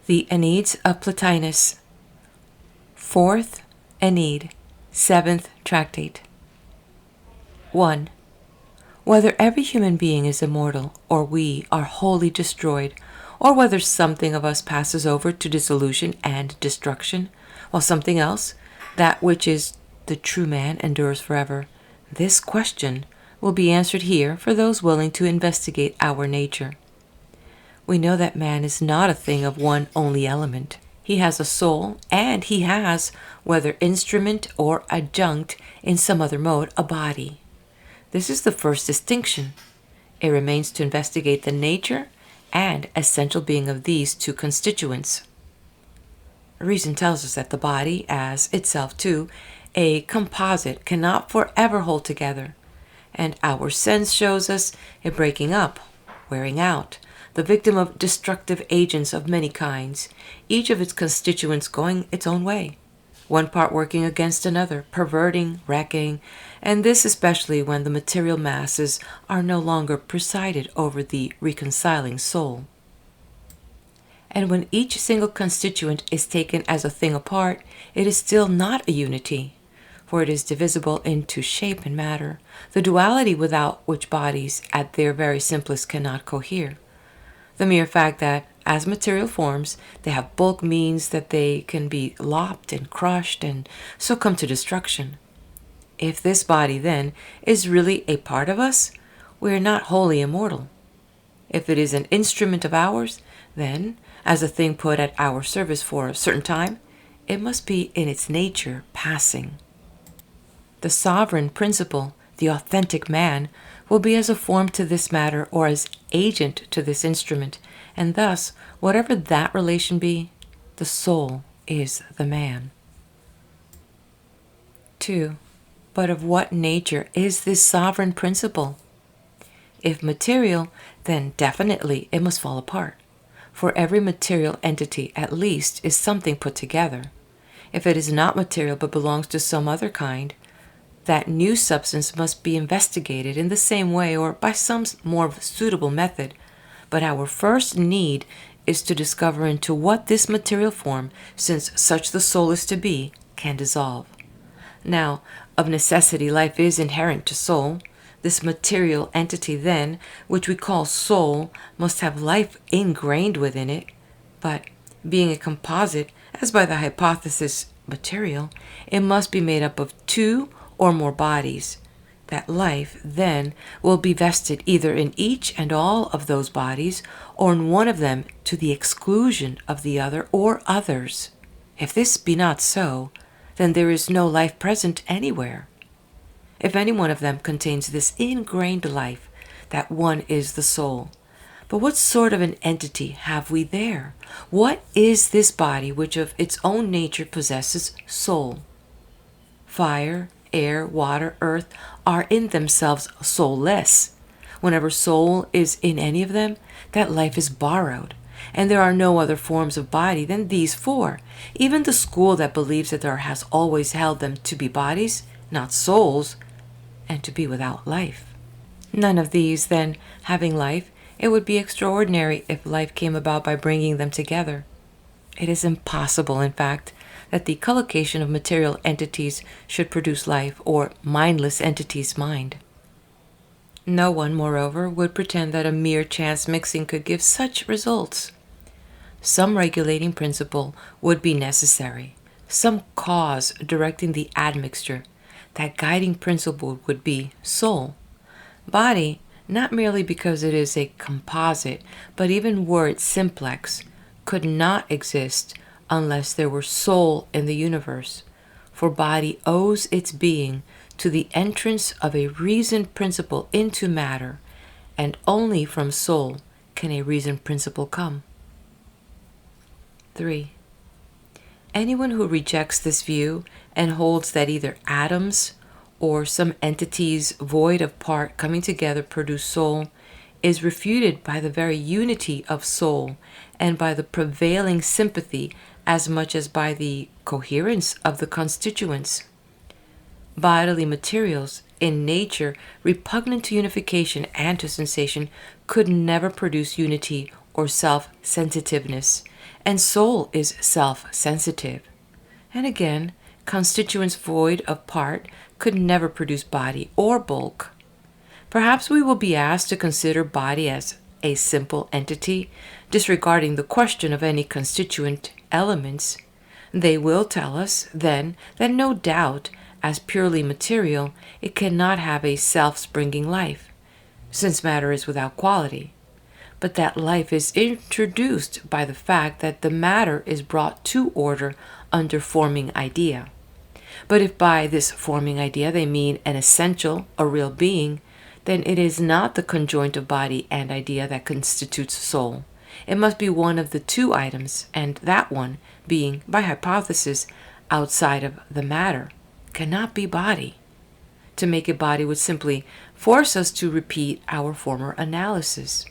The Enneads of Plotinus, Fourth Ennead, Seventh Tractate. 1. Whether every human being is immortal, or we are wholly destroyed, or whether something of us passes over to dissolution and destruction, while something else, that which is the true man, endures forever, this question will be answered here for those willing to investigate our nature. We know that man is not a thing of one only element. He has a soul, and he has, whether instrument or adjunct in some other mode, a body. This is the first distinction. It remains to investigate the nature and essential being of these two constituents. Reason tells us that the body, as itself too, a composite, cannot forever hold together, and our sense shows us it breaking up, wearing out, the victim of destructive agents of many kinds, each of its constituents going its own way, one part working against another, perverting, wrecking, and this especially when the material masses are no longer presided over the reconciling soul. And when each single constituent is taken as a thing apart, it is still not a unity, for it is divisible into shape and matter, the duality without which bodies at their very simplest cannot cohere. The mere fact that, as material forms, they have bulk means that they can be lopped and crushed and so come to destruction. If this body, then, is really a part of us, we are not wholly immortal. If it is an instrument of ours, then, as a thing put at our service for a certain time, it must be in its nature passing. The sovereign principle, the authentic man, will be as a form to this matter or as agent to this instrument, and thus, whatever that relation be, the soul is the man. 2. But of what nature is this sovereign principle? If material, then definitely it must fall apart, for every material entity at least is something put together. If it is not material but belongs to some other kind, that new substance must be investigated in the same way or by some more suitable method. But our first need is to discover into what this material form, since such the soul is to be, can dissolve. Now, of necessity, life is inherent to soul. This material entity, then, which we call soul, must have life ingrained within it. But, being a composite, as by the hypothesis material, it must be made up of two or more bodies. That life, then, will be vested either in each and all of those bodies, or in one of them to the exclusion of the other or others. If this be not so, then there is no life present anywhere. If any one of them contains this ingrained life, that one is the soul. But what sort of an entity have we there? What is this body which of its own nature possesses soul? Fire, air, water, earth are in themselves soulless. Whenever soul is in any of them, that life is borrowed, and there are no other forms of body than these four. Even the school that believes that there has always held them to be bodies, not souls, and to be without life. None of these, then, having life, it would be extraordinary if life came about by bringing them together. It is impossible, in fact, that the collocation of material entities should produce life, or mindless entities mind. No one, moreover, would pretend that a mere chance mixing could give such results. Some regulating principle would be necessary, some cause directing the admixture. That guiding principle would be soul. Body, not merely because it is a composite, but even were it simplex, could not exist unless there were soul in the universe, for body owes its being to the entrance of a reason principle into matter, and only from soul can a reason principle come. 3. Anyone who rejects this view and holds that either atoms or some entities void of part coming together produce soul is refuted by the very unity of soul and by the prevailing sympathy as much as by the coherence of the constituents. Bodily materials, in nature repugnant to unification and to sensation, could never produce unity or self-sensitiveness, and soul is self-sensitive. And again, constituents void of part could never produce body or bulk. Perhaps we will be asked to consider body as a simple entity, disregarding the question of any constituent elements. They will tell us, then, that no doubt, as purely material, it cannot have a self-springing life, since matter is without quality, but that life is introduced by the fact that the matter is brought to order under forming idea. But if by this forming idea they mean an essential, a real being, then it is not the conjoint of body and idea that constitutes soul. It must be one of the two items, and that one, being, by hypothesis, outside of the matter, cannot be body. To make it body would simply force us to repeat our former analysis.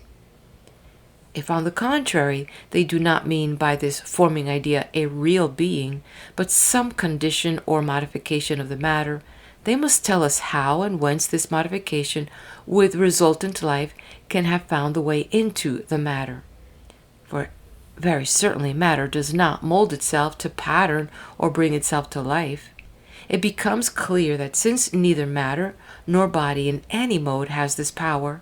If, on the contrary, they do not mean by this forming idea a real being, but some condition or modification of the matter, they must tell us how and whence this modification, with resultant life, can have found the way into the matter. For very certainly matter does not mold itself to pattern or bring itself to life. It becomes clear that since neither matter nor body in any mode has this power,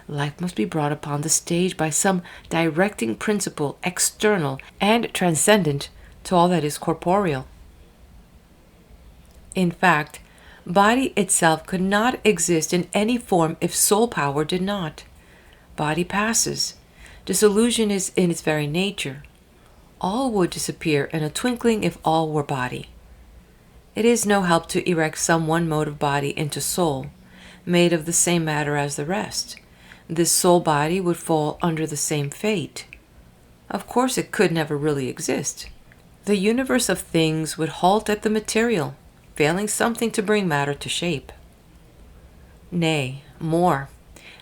life must be brought upon the stage by some directing principle external and transcendent to all that is corporeal. In fact, body itself could not exist in any form if soul power did not. Body passes. Dissolution is in its very nature. All would disappear in a twinkling if all were body. It is no help to erect some one mode of body into soul, made of the same matter as the rest. This soul body would fall under the same fate. Of course it could never really exist. The universe of things would halt at the material, failing something to bring matter to shape. Nay, more,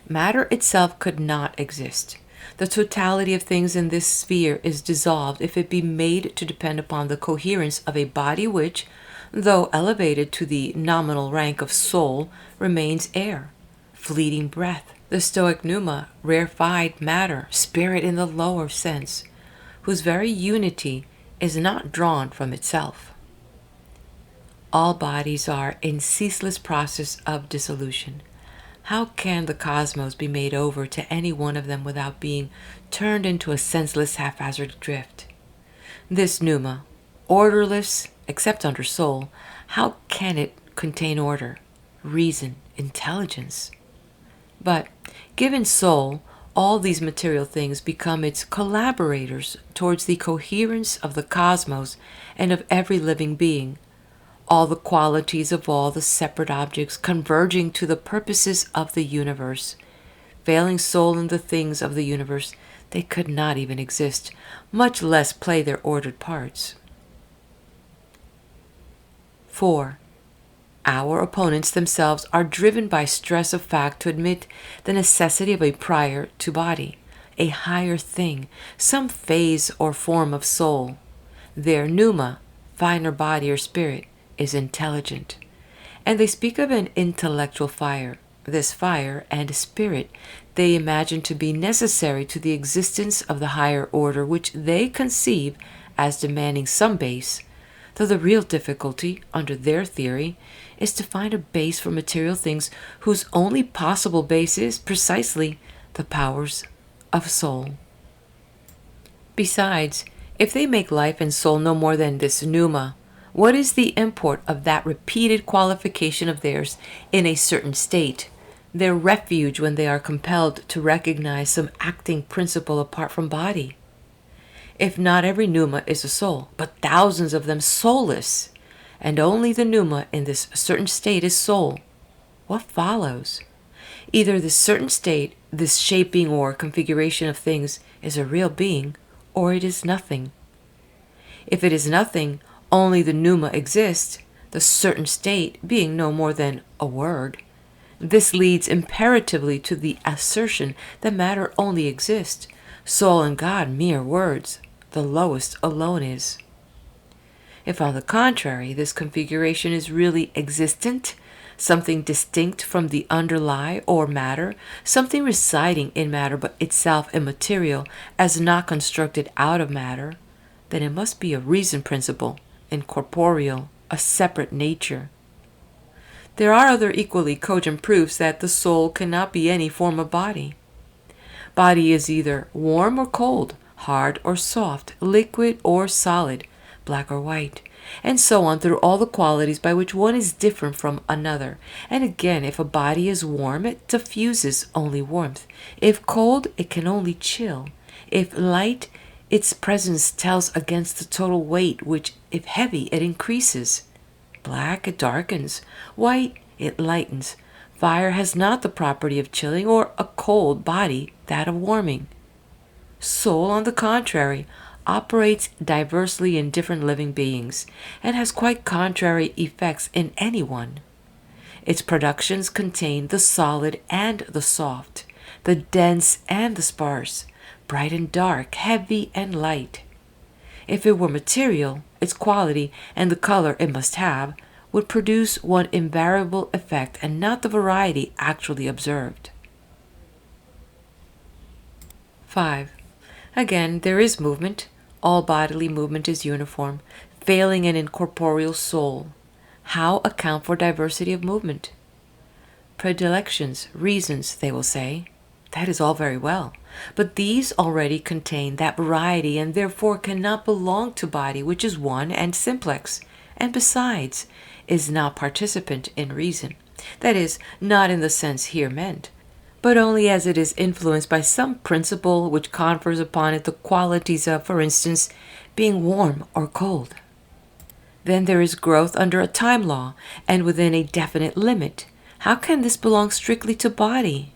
matter itself could not exist. The totality of things in this sphere is dissolved if it be made to depend upon the coherence of a body which, though elevated to the nominal rank of soul, remains air, fleeting breath, the Stoic pneuma, rarefied matter, spirit in the lower sense, whose very unity is not drawn from itself. All bodies are in ceaseless process of dissolution. How can the cosmos be made over to any one of them without being turned into a senseless haphazard drift? This pneuma, orderless except under soul, how can it contain order, reason, intelligence? But, given soul, all these material things become its collaborators towards the coherence of the cosmos and of every living being, all the qualities of all the separate objects converging to the purposes of the universe. Failing soul in the things of the universe, they could not even exist, much less play their ordered parts. 4. Our opponents themselves are driven by stress of fact to admit the necessity of a prior to body, a higher thing, some phase or form of soul. Their pneuma, finer body or spirit, is intelligent, and they speak of an intellectual fire. This fire and spirit they imagine to be necessary to the existence of the higher order, which they conceive as demanding some base, though the real difficulty, under their theory, is to find a base for material things whose only possible base is precisely the powers of soul. Besides, if they make life and soul no more than this pneuma, what is the import of that repeated qualification of theirs in a certain state, their refuge when they are compelled to recognize some acting principle apart from body? If not every pneuma is a soul, but thousands of them soulless, and only the pneuma in this certain state is soul, what follows? Either this certain state, this shaping or configuration of things, is a real being, or it is nothing. If it is nothing, only the pneuma exists, the certain state being no more than a word. This leads imperatively to the assertion that matter only exists, soul and God mere words, the lowest alone is. If, on the contrary, this configuration is really existent, something distinct from the underlie or matter, something residing in matter but itself immaterial as not constructed out of matter, then it must be a reason principle, incorporeal, a separate nature. There are other equally cogent proofs that the soul cannot be any form of body. Body is either warm or cold, hard or soft, liquid or solid, black or white, and so on through all the qualities by which one is different from another. And again, if a body is warm, it diffuses only warmth. If cold, it can only chill. If light, its presence tells against the total weight, which, if heavy, it increases. Black, it darkens. White, it lightens. Fire has not the property of chilling, or a cold body that of warming. Soul, on the contrary, operates diversely in different living beings, and has quite contrary effects in any one. Its productions contain the solid and the soft, the dense and the sparse, bright and dark, heavy and light. If it were material, its quality and the color it must have would produce one invariable effect and not the variety actually observed. 5. Again, there is movement. All bodily movement is uniform, failing an incorporeal soul. How account for diversity of movement? Predilections, reasons, they will say. That is all very well, but these already contain that variety and therefore cannot belong to body, which is one and simplex, and besides is not participant in reason. That is, not in the sense here meant, but only as it is influenced by some principle which confers upon it the qualities of, for instance, being warm or cold. Then there is growth under a time law and within a definite limit. How can this belong strictly to body?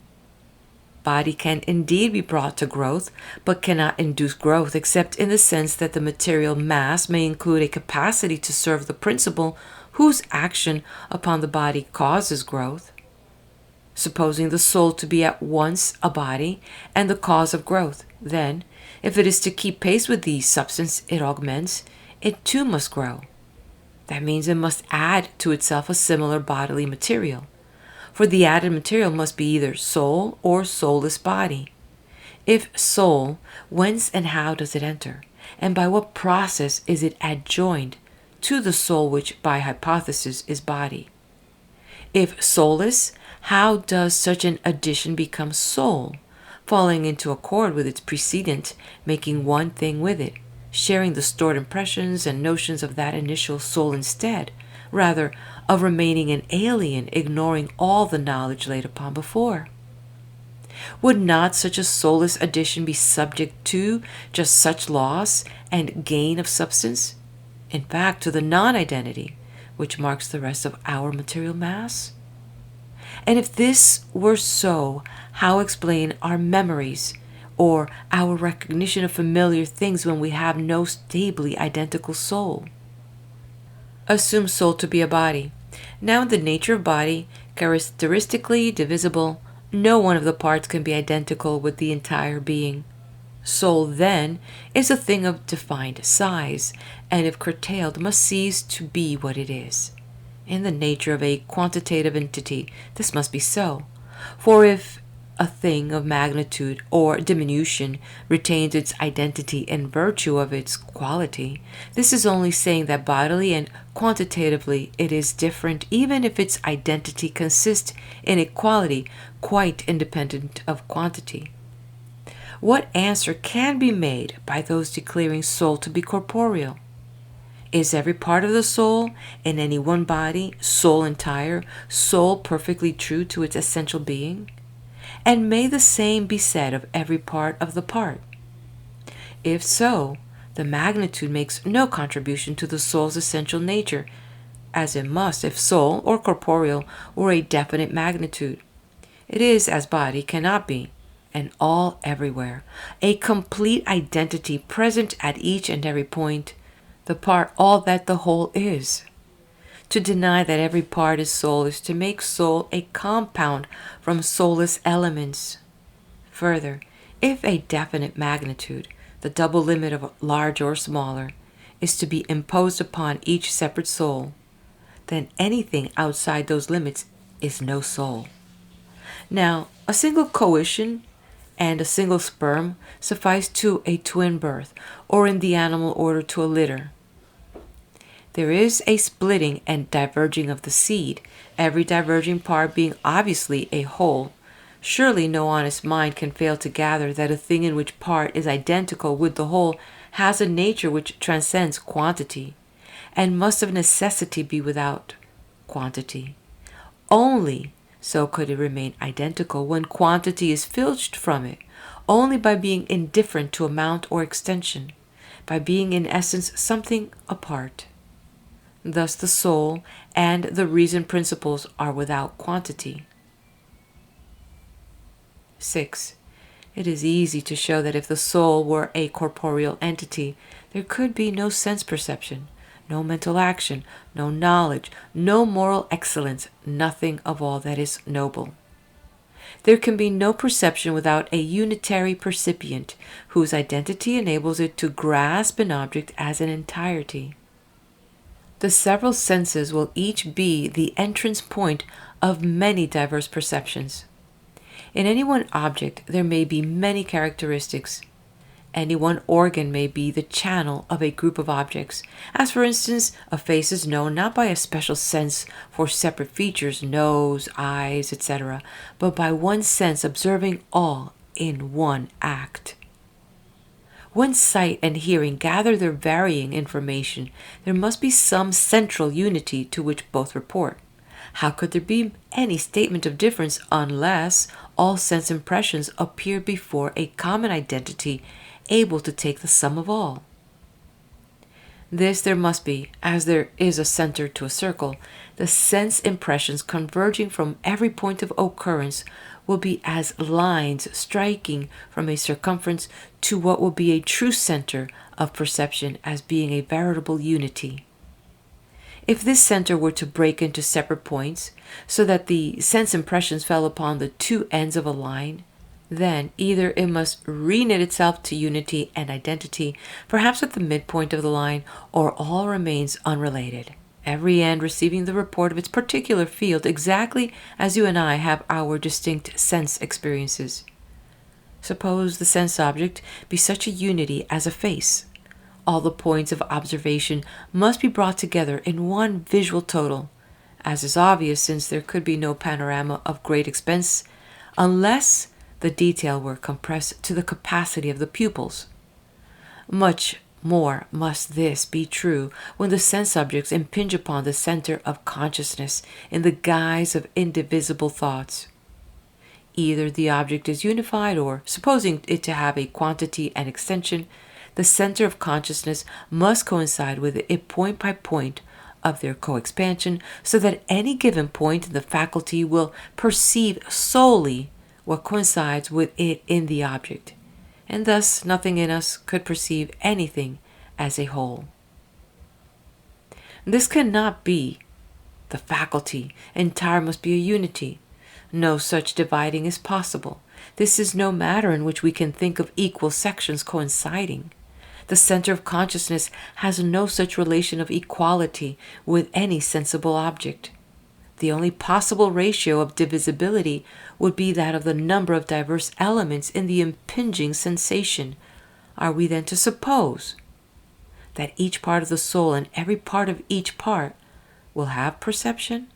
Body can indeed be brought to growth, but cannot induce growth except in the sense that the material mass may include a capacity to serve the principle whose action upon the body causes growth. Supposing the soul to be at once a body and the cause of growth, then, if it is to keep pace with the substance it augments, it too must grow. That means it must add to itself a similar bodily material, for the added material must be either soul or soulless body. If soul, whence and how does it enter, and by what process is it adjoined to the soul which, by hypothesis, is body? If soulless, how does such an addition become soul, falling into accord with its precedent, making one thing with it, sharing the stored impressions and notions of that initial soul instead, rather of remaining an alien, ignoring all the knowledge laid upon before? Would not such a soulless addition be subject to just such loss and gain of substance? In fact, to the non-identity, which marks the rest of our material mass? And if this were so, how explain our memories or our recognition of familiar things when we have no stably identical soul? Assume soul to be a body. Now, in the nature of body, characteristically divisible, no one of the parts can be identical with the entire being. Soul, then, is a thing of defined size, and if curtailed, must cease to be what it is. In the nature of a quantitative entity, this must be so. For if a thing of magnitude or diminution retains its identity in virtue of its quality, this is only saying that bodily and quantitatively it is different, even if its identity consists in a quality quite independent of quantity. What answer can be made by those declaring soul to be corporeal? Is every part of the soul in any one body, soul entire, soul perfectly true to its essential being? And may the same be said of every part of the part? If so, the magnitude makes no contribution to the soul's essential nature, as it must if soul or corporeal were a definite magnitude. It is as body cannot be, and all everywhere, a complete identity present at each and every point, the part all that the whole is. To deny that every part is soul is to make soul a compound from soulless elements. Further, if a definite magnitude, the double limit of large or smaller, is to be imposed upon each separate soul, then anything outside those limits is no soul. Now, a single coition and a single sperm suffice to a twin birth, or in the animal order to a litter. There is a splitting and diverging of the seed, every diverging part being obviously a whole. Surely no honest mind can fail to gather that a thing in which part is identical with the whole has a nature which transcends quantity, and must of necessity be without quantity. Only so could it remain identical when quantity is filched from it, only by being indifferent to amount or extension, by being in essence something apart. Thus the soul and the reason principles are without quantity. 6. It is easy to show that if the soul were a corporeal entity, there could be no sense perception, no mental action, no knowledge, no moral excellence, nothing of all that is noble. There can be no perception without a unitary percipient, whose identity enables it to grasp an object as an entirety. The several senses will each be the entrance point of many diverse perceptions. In any one object there may be many characteristics. Any one organ may be the channel of a group of objects, as for instance, a face is known not by a special sense for separate features, nose, eyes, etc., but by one sense observing all in one act. When sight and hearing gather their varying information, there must be some central unity to which both report. How could there be any statement of difference unless all sense impressions appear before a common identity able to take the sum of all? This there must be, as there is a center to a circle. The sense impressions converging from every point of occurrence will be as lines striking from a circumference to what will be a true center of perception as being a veritable unity. If this center were to break into separate points, so that the sense impressions fell upon the two ends of a line, then either it must reknit itself to unity and identity, perhaps at the midpoint of the line, or all remains unrelated, every end receiving the report of its particular field exactly as you and I have our distinct sense experiences. Suppose the sense object be such a unity as a face. All the points of observation must be brought together in one visual total, as is obvious since there could be no panorama of great expense unless the detail were compressed to the capacity of the pupils. Much more must this be true when the sense objects impinge upon the center of consciousness in the guise of indivisible thoughts. Either the object is unified, or, supposing it to have a quantity and extension, the center of consciousness must coincide with it point by point of their co-expansion, so that any given point in the faculty will perceive solely what coincides with it in the object, and thus nothing in us could perceive anything as a whole. This cannot be. The faculty entire must be a unity. No such dividing is possible. This is no matter in which we can think of equal sections coinciding. The center of consciousness has no such relation of equality with any sensible object. The only possible ratio of divisibility would be that of the number of diverse elements in the impinging sensation. Are we then to suppose that each part of the soul and every part of each part will have perception?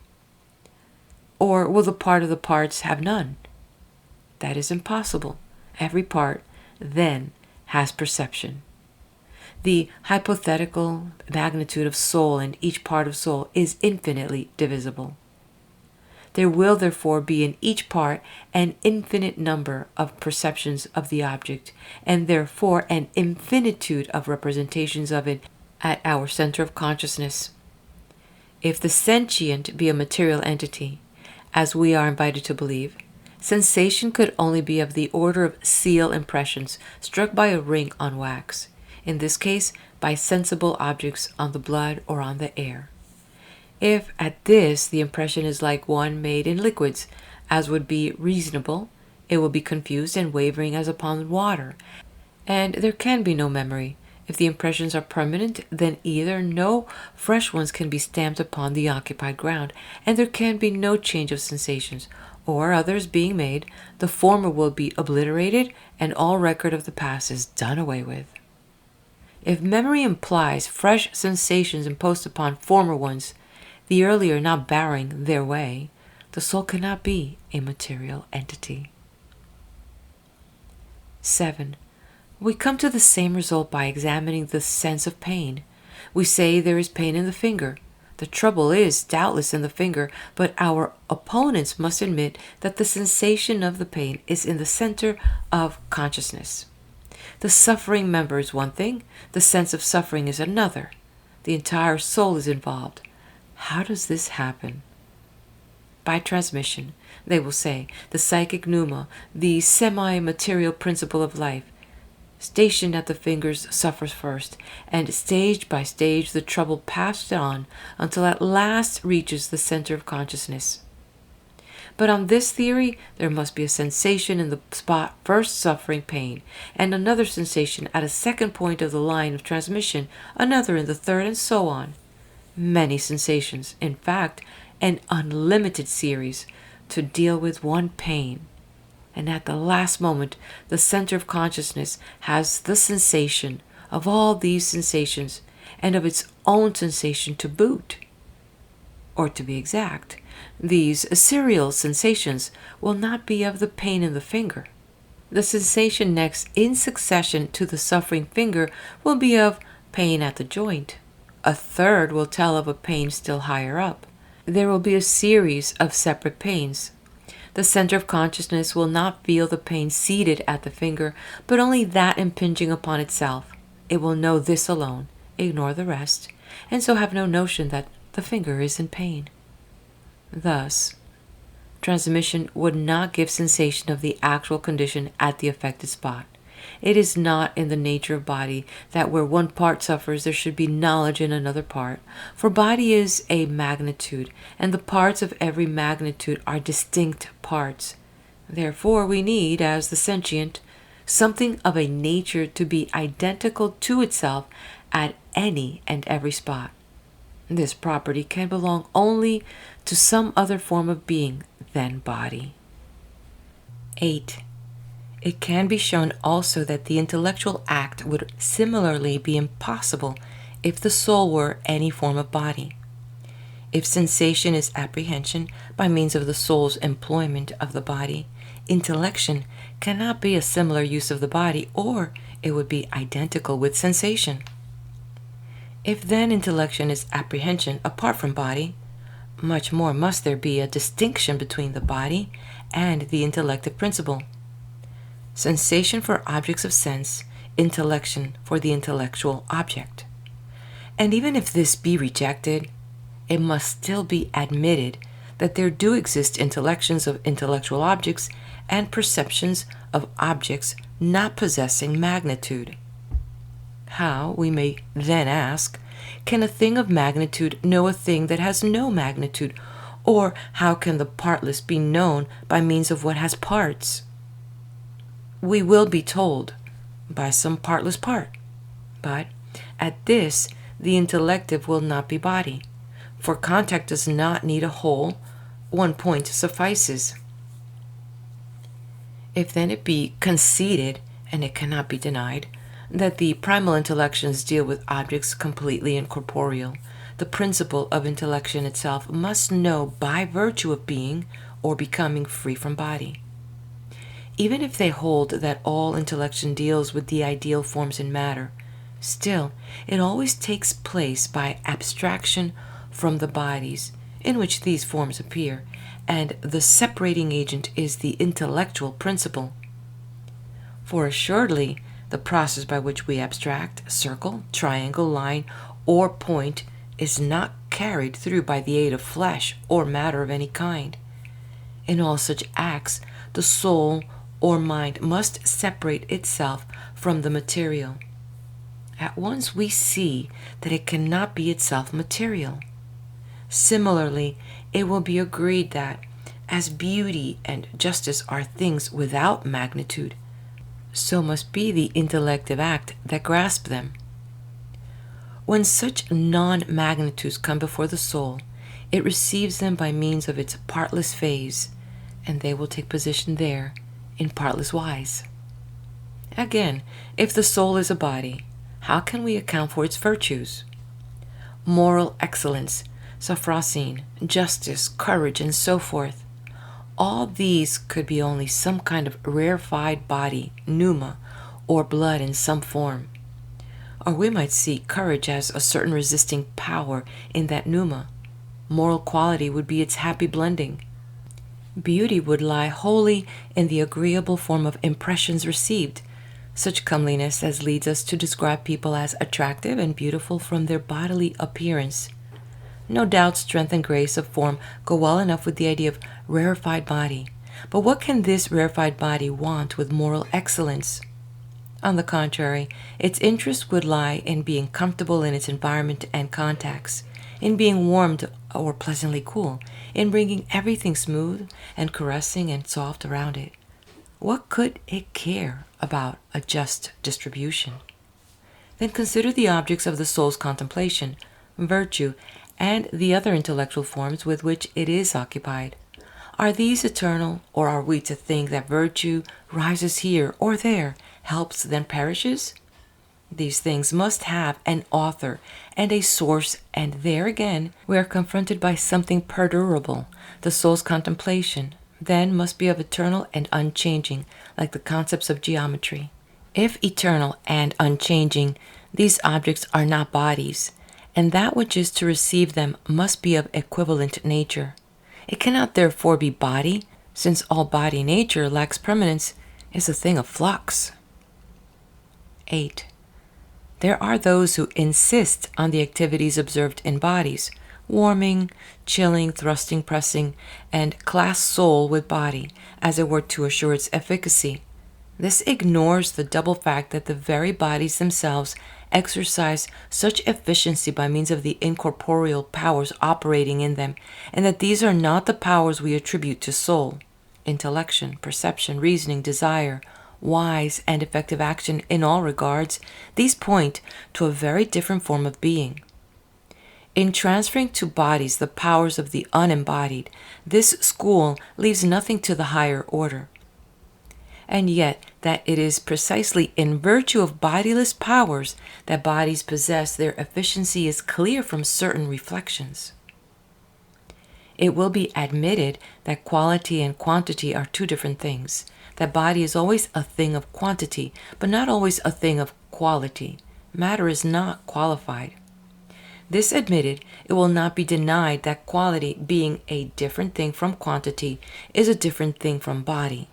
Or will the part of the parts have none? That is impossible. Every part then has perception. The hypothetical magnitude of soul and each part of soul is infinitely divisible. There will therefore be in each part an infinite number of perceptions of the object, and therefore an infinitude of representations of it at our center of consciousness. If the sentient be a material entity, as we are invited to believe, sensation could only be of the order of seal impressions struck by a ring on wax, in this case by sensible objects on the blood or on the air. If at this the impression is like one made in liquids, as would be reasonable, it will be confused and wavering as upon water, and there can be no memory, If the impressions are permanent, then either no fresh ones can be stamped upon the occupied ground, and there can be no change of sensations, or others being made, the former will be obliterated, and all record of the past is done away with. If memory implies fresh sensations imposed upon former ones, the earlier not barring their way, the soul cannot be a material entity. 7. We come to the same result by examining the sense of pain. We say there is pain in the finger. The trouble is doubtless in the finger, but our opponents must admit that the sensation of the pain is in the center of consciousness. The suffering member is one thing, the sense of suffering is another. The entire soul is involved. How does this happen? By transmission, they will say, the psychic pneuma, the semi-material principle of life, stationed at the fingers, suffers first, and stage by stage the trouble passed on until at last reaches the center of consciousness. But on this theory, there must be a sensation in the spot first suffering pain, and another sensation at a second point of the line of transmission, another in the third, and so on. Many sensations, in fact, an unlimited series, to deal with one pain. And at the last moment, the center of consciousness has the sensation of all these sensations and of its own sensation to boot. Or to be exact, these serial sensations will not be of the pain in the finger. The sensation next in succession to the suffering finger will be of pain at the joint. A third will tell of a pain still higher up. There will be a series of separate pains. The center of consciousness will not feel the pain seated at the finger, but only that impinging upon itself. It will know this alone, ignore the rest, and so have no notion that the finger is in pain. Thus, transmission would not give sensation of the actual condition at the affected spot. It is not in the nature of body that where one part suffers there should be knowledge in another part, for body is a magnitude, and the parts of every magnitude are distinct parts. Therefore we need, as the sentient, something of a nature to be identical to itself at any and every spot. This property can belong only to some other form of being than body. 8. It can be shown also that the intellectual act would similarly be impossible if the soul were any form of body. If sensation is apprehension by means of the soul's employment of the body, intellection cannot be a similar use of the body, or it would be identical with sensation. If then intellection is apprehension apart from body, much more must there be a distinction between the body and the intellective principle. Sensation for objects of sense, intellection for the intellectual object. And even if this be rejected, it must still be admitted that there do exist intellections of intellectual objects and perceptions of objects not possessing magnitude. How, we may then ask, can a thing of magnitude know a thing that has no magnitude, or how can the partless be known by means of what has parts? We will be told, by some partless part. But at this, the intellective will not be body, for contact does not need a whole, one point suffices. If then it be conceded, and it cannot be denied, that the primal intellections deal with objects completely incorporeal, the principle of intellection itself must know by virtue of being or becoming free from body. Even if they hold that all intellection deals with the ideal forms in matter, still it always takes place by abstraction from the bodies in which these forms appear, and the separating agent is the intellectual principle. For assuredly, the process by which we abstract, circle, triangle, line, or point is not carried through by the aid of flesh or matter of any kind. In all such acts, the soul or mind must separate itself from the material. At once we see that it cannot be itself material. Similarly, it will be agreed that, as beauty and justice are things without magnitude, so must be the intellective act that grasps them. When such non-magnitudes come before the soul, it receives them by means of its partless phase, and they will take position there in partless wise. Again, if the soul is a body, how can we account for its virtues? Moral excellence, sophrosyne, justice, courage, and so forth. All these could be only some kind of rarefied body, pneuma, or blood in some form. Or we might see courage as a certain resisting power in that pneuma. Moral quality would be its happy blending. Beauty would lie wholly in the agreeable form of impressions received, such comeliness as leads us to describe people as attractive and beautiful from their bodily appearance. No doubt strength and grace of form go well enough with the idea of rarefied body, but what can this rarefied body want with moral excellence? On the contrary, its interest would lie in being comfortable in its environment and contacts, in being warmed or pleasantly cool, in bringing everything smooth and caressing and soft around it. What could it care about a just distribution? Then consider the objects of the soul's contemplation, virtue, and the other intellectual forms with which it is occupied. Are these eternal, or are we to think that virtue rises here or there, helps, then perishes? These things must have an author and a source, and there again we are confronted by something perdurable. The soul's contemplation then must be of eternal and unchanging, like the concepts of geometry. If eternal and unchanging, these objects are not bodies, and that which is to receive them must be of equivalent nature. It cannot therefore be body, since all body nature lacks permanence, is a thing of flux. 8. There are those who insist on the activities observed in bodies, warming, chilling, thrusting, pressing, and class soul with body, as it were to assure its efficacy. This ignores the double fact that the very bodies themselves exercise such efficiency by means of the incorporeal powers operating in them, and that these are not the powers we attribute to soul. Intellection, perception, reasoning, desire, wise and effective action in all regards, these point to a very different form of being. In transferring to bodies the powers of the unembodied, this school leaves nothing to the higher order. And yet that it is precisely in virtue of bodiless powers that bodies possess their efficiency is clear from certain reflections. It will be admitted that quality and quantity are two different things, that body is always a thing of quantity, but not always a thing of quality. Matter is not qualified. This admitted, it will not be denied that quality, being a different thing from quantity, is a different thing from body.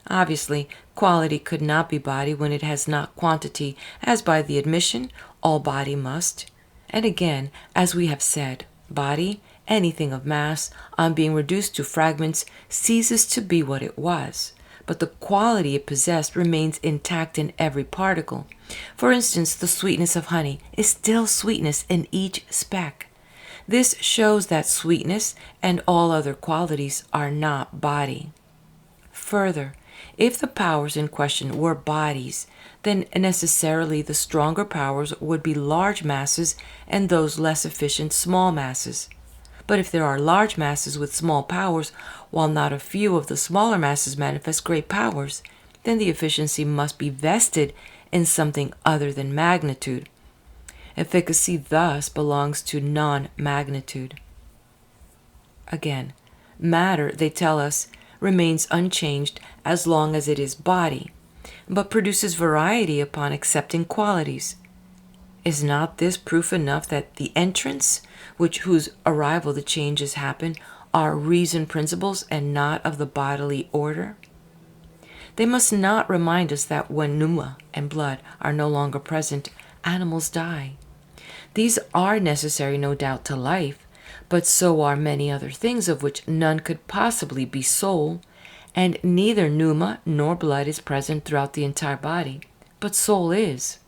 Obviously, quality could not be body when it has not quantity, as by the admission, all body must. And again, as we have said, body, anything of mass, on being reduced to fragments, ceases to be what it was, but the quality it possessed remains intact in every particle. For instance, the sweetness of honey is still sweetness in each speck. This shows that sweetness and all other qualities are not body. Further, if the powers in question were bodies, then necessarily the stronger powers would be large masses and those less efficient small masses. But if there are large masses with small powers, while not a few of the smaller masses manifest great powers, then the efficiency must be vested in something other than magnitude. Efficacy thus belongs to non-magnitude. Again, matter, they tell us, remains unchanged as long as it is body, but produces variety upon accepting qualities. Is not this proof enough that the entrants, whose arrival the changes happen, are reason principles and not of the bodily order? They must not remind us that when pneuma and blood are no longer present, animals die. These are necessary, no doubt, to life, but so are many other things of which none could possibly be soul, and neither pneuma nor blood is present throughout the entire body, but soul is.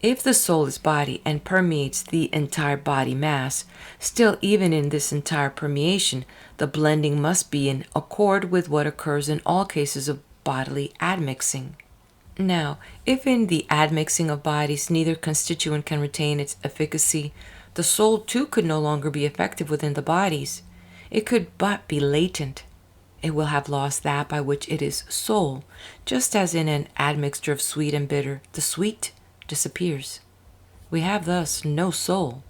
If the soul is body and permeates the entire body mass, still even in this entire permeation, the blending must be in accord with what occurs in all cases of bodily admixing. Now, if in the admixing of bodies neither constituent can retain its efficacy, the soul too could no longer be effective within the bodies. It could but be latent. It will have lost that by which it is soul, just as in an admixture of sweet and bitter, the sweet disappears. We have thus no soul.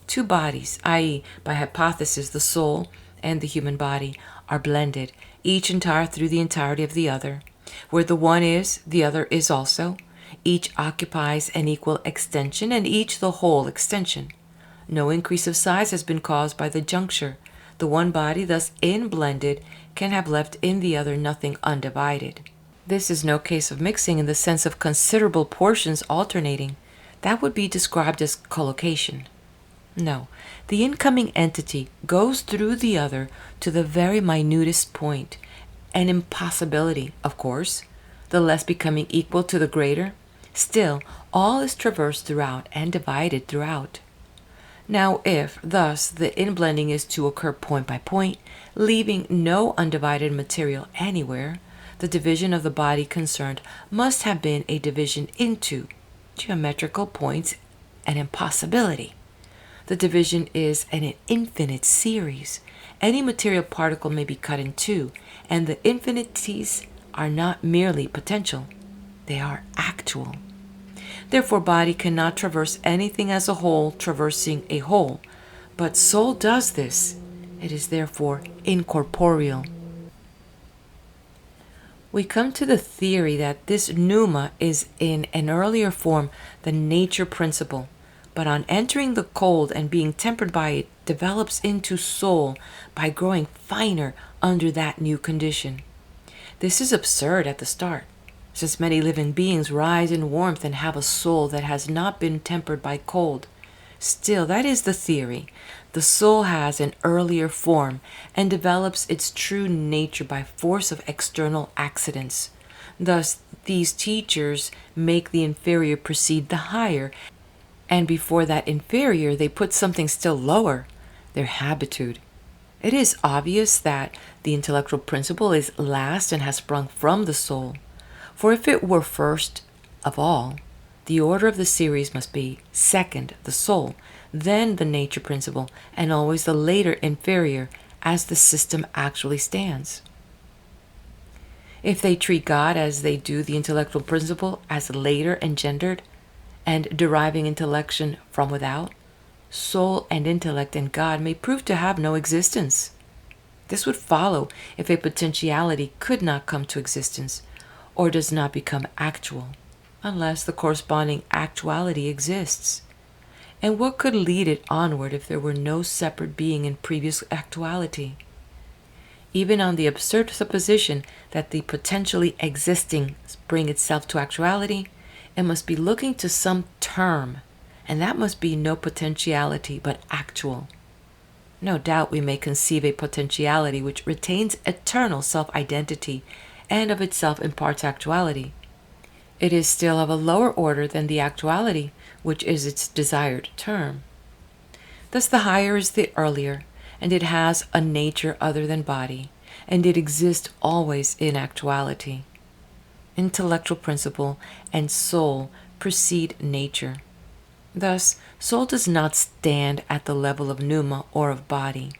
Two bodies, i.e., by hypothesis the soul and the human body, are blended, each entire through the entirety of the other. Where the one is, the other is also. Each occupies an equal extension, and each the whole extension. No increase of size has been caused by the juncture. The one body, thus in-blended, can have left in the other nothing undivided. This is no case of mixing in the sense of considerable portions alternating. That would be described as collocation. No, the incoming entity goes through the other to the very minutest point, an impossibility, of course, the less becoming equal to the greater. Still, all is traversed throughout and divided throughout. Now, if, thus, the inblending is to occur point by point, leaving no undivided material anywhere, the division of the body concerned must have been a division into geometrical points, an impossibility. The division is an infinite series. Any material particle may be cut in two, and the infinities are not merely potential, they are actual. Therefore, body cannot traverse anything as a whole traversing a whole, but soul does this. It is therefore incorporeal. We come to the theory that this pneuma is in an earlier form the nature principle, but on entering the cold and being tempered by it, develops into soul by growing finer under that new condition. This is absurd at the start, since many living beings rise in warmth and have a soul that has not been tempered by cold. Still, that is the theory. The soul has an earlier form and develops its true nature by force of external accidents. Thus, these teachers make the inferior precede the higher, and before that inferior they put something still lower, their habitude. It is obvious that the intellectual principle is last and has sprung from the soul. For if it were first of all, the order of the series must be second the soul, then the nature principle, and always the later inferior, as the system actually stands. If they treat God as they do the intellectual principle as later engendered, and deriving intellection from without, soul and intellect in God may prove to have no existence. This would follow if a potentiality could not come to existence, or does not become actual, unless the corresponding actuality exists. And what could lead it onward if there were no separate being in previous actuality? Even on the absurd supposition that the potentially existing bring itself to actuality, it must be looking to some term, and that must be no potentiality but actual. No doubt we may conceive a potentiality which retains eternal self-identity and of itself imparts actuality. It is still of a lower order than the actuality, which is its desired term. Thus the higher is the earlier, and it has a nature other than body, and it exists always in actuality. Intellectual principle and soul precede nature. Thus, soul does not stand at the level of pneuma or of body.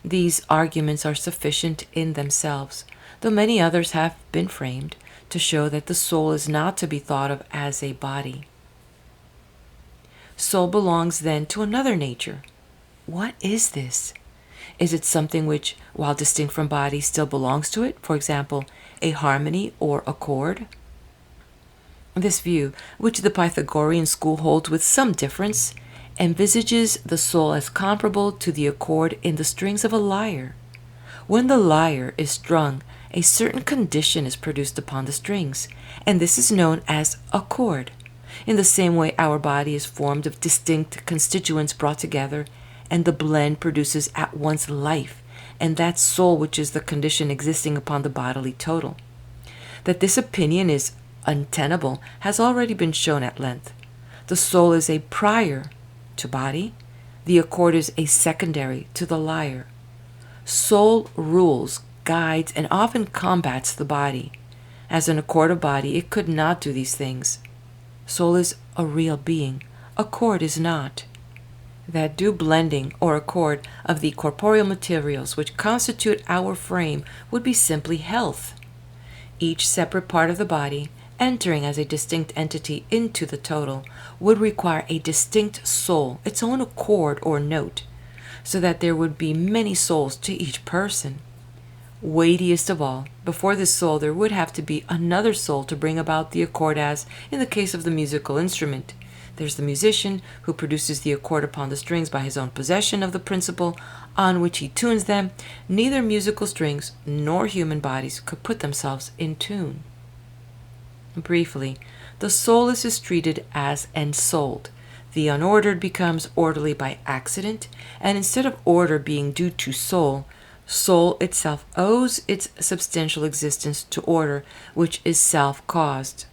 These arguments are sufficient in themselves, though many others have been framed to show that the soul is not to be thought of as a body. Soul belongs then to another nature. What is this? Is it something which, while distinct from body, still belongs to it? For example, a harmony or accord? This view, which the Pythagorean school holds with some difference, envisages the soul as comparable to the accord in the strings of a lyre. When the lyre is strung, a certain condition is produced upon the strings, and this is known as accord. In the same way, our body is formed of distinct constituents brought together, and the blend produces at once life, and that soul which is the condition existing upon the bodily total. That this opinion is untenable has already been shown at length. The soul is a prior to body, the accord is a secondary to the lyre. Soul rules, guides, and often combats the body, As an accord of body, it could not do these things. Soul is a real being. Accord is not. That due blending or accord of the corporeal materials which constitute our frame would be simply health. Each separate part of the body, entering as a distinct entity into the total, would require a distinct soul, its own accord or note, so that there would be many souls to each person. Weightiest of all, before this soul there would have to be another soul to bring about the accord, as in the case of the musical instrument. There's the musician who produces the accord upon the strings by his own possession of the principle on which he tunes them. Neither musical strings nor human bodies could put themselves in tune. Briefly, the soulless is treated as ensouled. The unordered becomes orderly by accident, and instead of order being due to soul, soul itself owes its substantial existence to order, which is self-caused.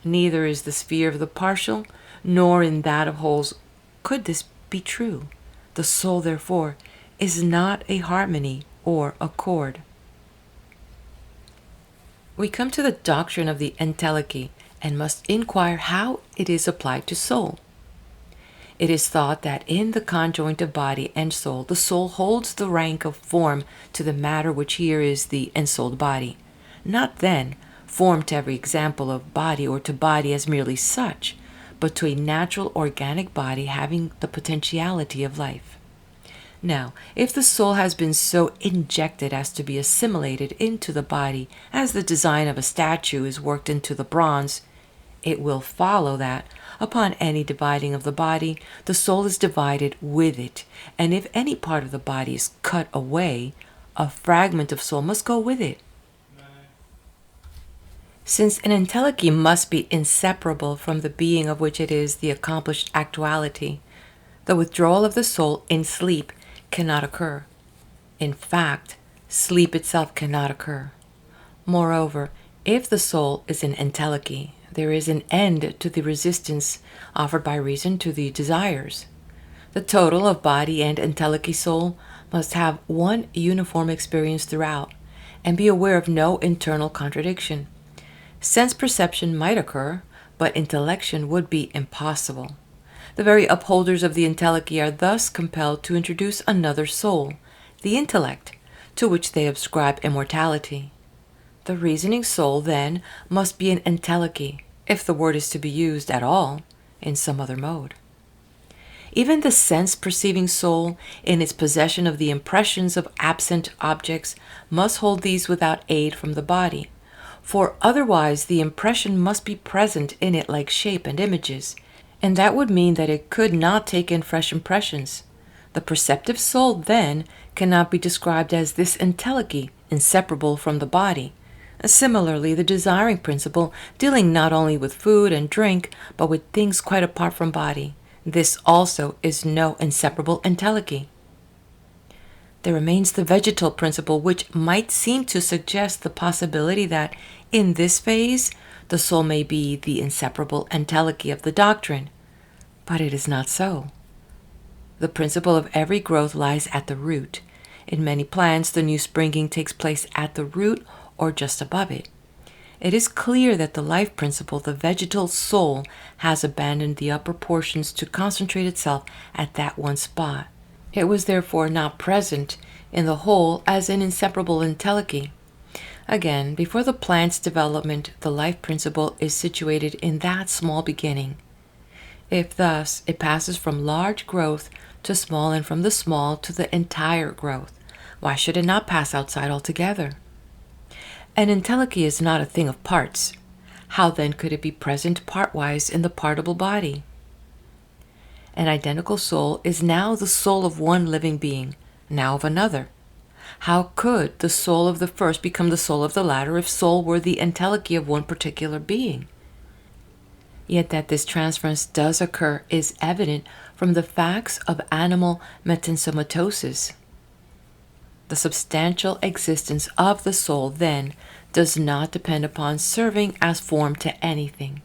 Neither is the sphere of the partial, nor in that of wholes could this be true. The soul, therefore, is not a harmony or accord. We come to the doctrine of the entelechy and must inquire how it is applied to soul. It is thought that in the conjoint of body and soul, the soul holds the rank of form to the matter which here is the ensouled body, not then form to every example of body or to body as merely such, but to a natural organic body having the potentiality of life. Now, if the soul has been so injected as to be assimilated into the body as the design of a statue is worked into the bronze, it will follow that, upon any dividing of the body, the soul is divided with it, and if any part of the body is cut away, a fragment of soul must go with it. Since an entelechy must be inseparable from the being of which it is the accomplished actuality, the withdrawal of the soul in sleep cannot occur. In fact, sleep itself cannot occur. Moreover, if the soul is an entelechy, there is an end to the resistance offered by reason to the desires. The total of body and entelechy soul must have one uniform experience throughout, and be aware of no internal contradiction. Sense perception might occur, but intellection would be impossible. The very upholders of the entelechy are thus compelled to introduce another soul, the intellect, to which they ascribe immortality. The reasoning soul, then, must be an entelechy, if the word is to be used at all, in some other mode. Even the sense-perceiving soul, in its possession of the impressions of absent objects, must hold these without aid from the body, for otherwise the impression must be present in it like shape and images, and that would mean that it could not take in fresh impressions. The perceptive soul, then, cannot be described as this entelechy, inseparable from the body. Similarly, the desiring principle, dealing not only with food and drink, but with things quite apart from body, this also is no inseparable entelechy. There remains the vegetal principle, which might seem to suggest the possibility that, in this phase, the soul may be the inseparable entelechy of the doctrine, but it is not so. The principle of every growth lies at the root. In many plants, the new springing takes place at the root or just above it. It is clear that the life principle, the vegetal soul, has abandoned the upper portions to concentrate itself at that one spot. It was therefore not present in the whole as an inseparable entelechy. Again, before the plant's development, the life principle is situated in that small beginning. If thus it passes from large growth to small, and from the small to the entire growth, why should it not pass outside altogether? An entelechy is not a thing of parts. How then could it be present partwise in the partible body? An identical soul is now the soul of one living being, now of another. How could the soul of the first become the soul of the latter if soul were the entelechy of one particular being? Yet that this transference does occur is evident from the facts of animal metensomatosis. The substantial existence of the soul, then, does not depend upon serving as form to anything.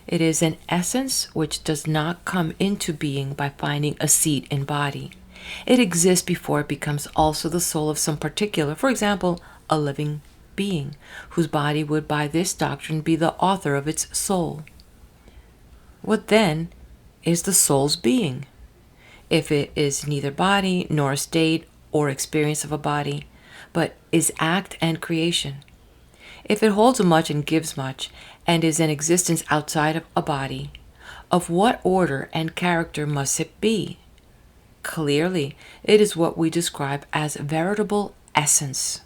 It is an essence which does not come into being by finding a seat in body. It exists before it becomes also the soul of some particular, for example, a living being, whose body would by this doctrine be the author of its soul. What then is the soul's being? If it is neither body nor a state or experience of a body, but is act and creation. If it holds much and gives much, and is an existence outside of a body, of what order and character must it be? Clearly, it is what we describe as veritable essence.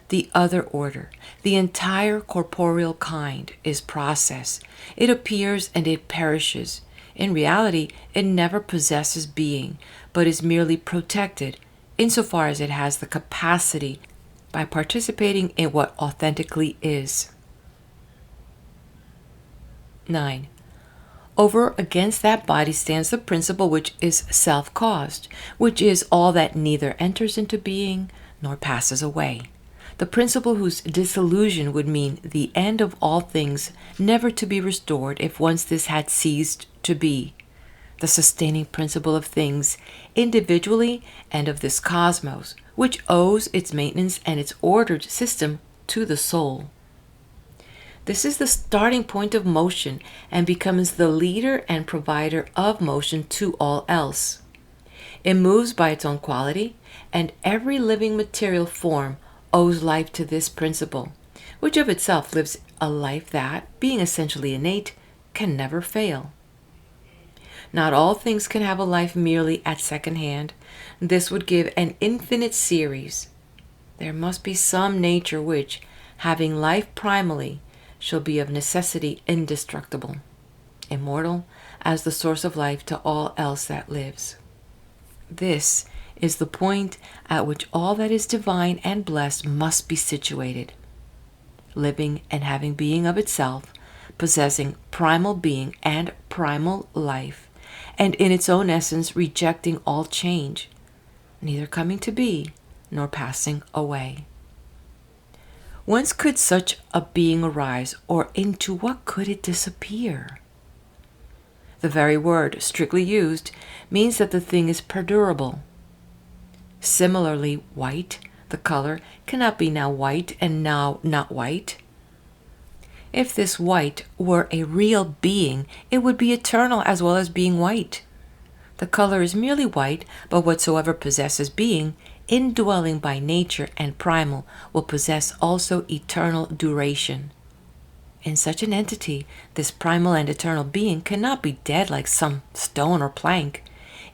The other order, the entire corporeal kind, is process. It appears and it perishes. In reality, it never possesses being, but is merely protected, insofar as it has the capacity, by participating in what authentically is. 9. Over against that body stands the principle which is self-caused, which is all that neither enters into being nor passes away. The principle whose dissolution would mean the end of all things, never to be restored if once this had ceased to be. The sustaining principle of things, individually and of this cosmos, which owes its maintenance and its ordered system to the soul. This is the starting point of motion and becomes the leader and provider of motion to all else. It moves by its own quality, and every living material form owes life to this principle, which of itself lives a life that, being essentially innate, can never fail. Not all things can have a life merely at second hand. This would give an infinite series. There must be some nature which, having life primally, shall be of necessity indestructible, immortal as the source of life to all else that lives. This is the point at which all that is divine and blessed must be situated, living and having being of itself, possessing primal being and primal life, and in its own essence rejecting all change, neither coming to be nor passing away. Whence could such a being arise, or into what could it disappear? The very word, strictly used, means that the thing is perdurable. Similarly, white, the color, cannot be now white and now not white. If this white were a real being, it would be eternal as well as being white. The color is merely white, but whatsoever possesses being, indwelling by nature and primal, will possess also eternal duration. In such an entity, this primal and eternal being cannot be dead like some stone or plank.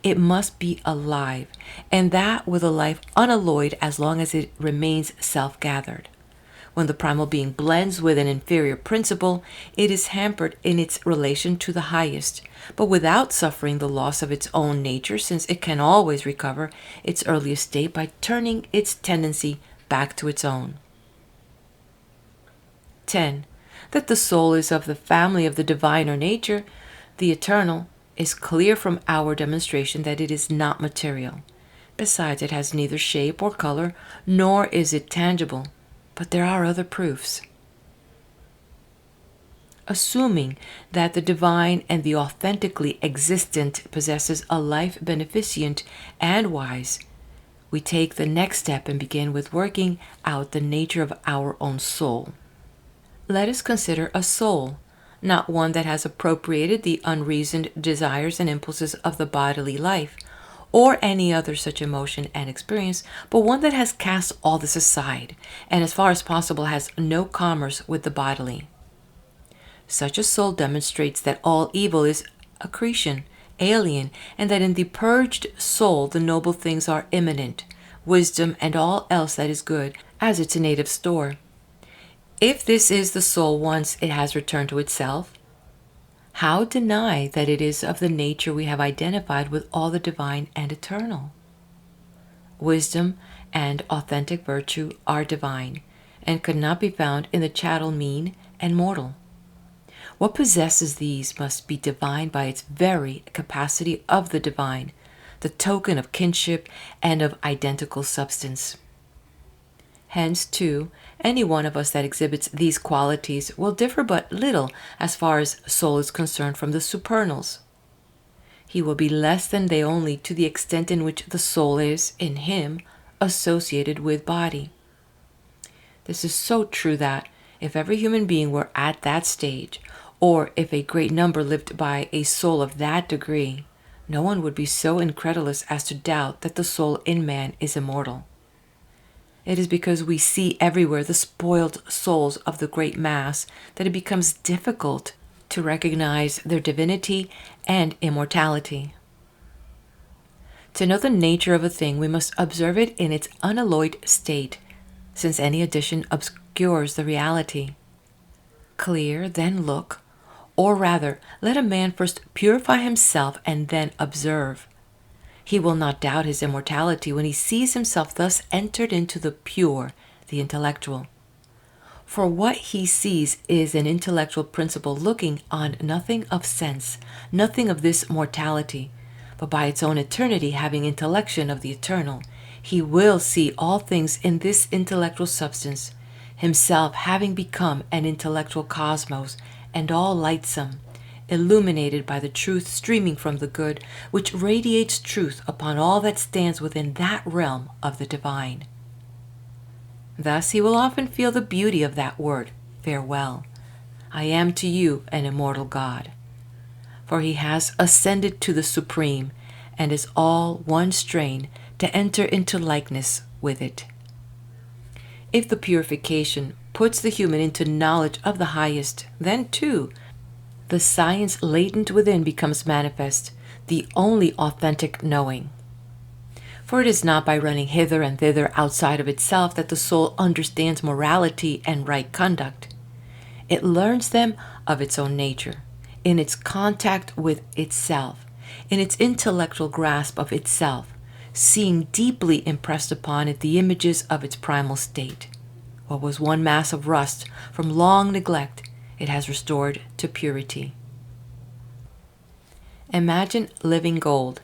It must be alive, and that with a life unalloyed as long as it remains self-gathered. When the primal being blends with an inferior principle, it is hampered in its relation to the highest, but without suffering the loss of its own nature, since it can always recover its earlier state by turning its tendency back to its own. 10. That the soul is of the family of the divine or nature, the eternal, is clear from our demonstration that it is not material. Besides, it has neither shape or color, nor is it tangible. But there are other proofs. Assuming that the divine and the authentically existent possesses a life beneficent and wise, we take the next step and begin with working out the nature of our own soul. Let us consider a soul, not one that has appropriated the unreasoned desires and impulses of the bodily life, or any other such emotion and experience, but one that has cast all this aside, and as far as possible has no commerce with the bodily. Such a soul demonstrates that all evil is accretion, alien, and that in the purged soul the noble things are immanent, wisdom and all else that is good, as its native store. If this is the soul once it has returned to itself, how deny that it is of the nature we have identified with all the divine and eternal? Wisdom and authentic virtue are divine, and could not be found in the chattel mean and mortal. What possesses these must be divine by its very capacity of the divine, the token of kinship and of identical substance. Hence, too, any one of us that exhibits these qualities will differ but little as far as soul is concerned from the supernals. He will be less than they only to the extent in which the soul is, in him, associated with body. This is so true that, if every human being were at that stage, or if a great number lived by a soul of that degree, no one would be so incredulous as to doubt that the soul in man is immortal. It is because we see everywhere the spoiled souls of the great mass that it becomes difficult to recognize their divinity and immortality. To know the nature of a thing, we must observe it in its unalloyed state, since any addition obscures the reality. Clear, then look, or rather, let a man first purify himself and then observe. He will not doubt his immortality when he sees himself thus entered into the pure, the intellectual. For what he sees is an intellectual principle looking on nothing of sense, nothing of this mortality, but by its own eternity having intellection of the eternal. He will see all things in this intellectual substance, himself having become an intellectual cosmos, and all lightsome, illuminated by the truth streaming from the good, which radiates truth upon all that stands within that realm of the divine. Thus he will often feel the beauty of that word, farewell. I am to you an immortal God. For he has ascended to the supreme, and is all one strain to enter into likeness with it. If the purification puts the human into knowledge of the highest, then too the science latent within becomes manifest, the only authentic knowing. For it is not by running hither and thither outside of itself that the soul understands morality and right conduct. It learns them of its own nature, in its contact with itself, in its intellectual grasp of itself, seeing deeply impressed upon it the images of its primal state. What was one mass of rust from long neglect, it has restored to purity. Imagine living gold.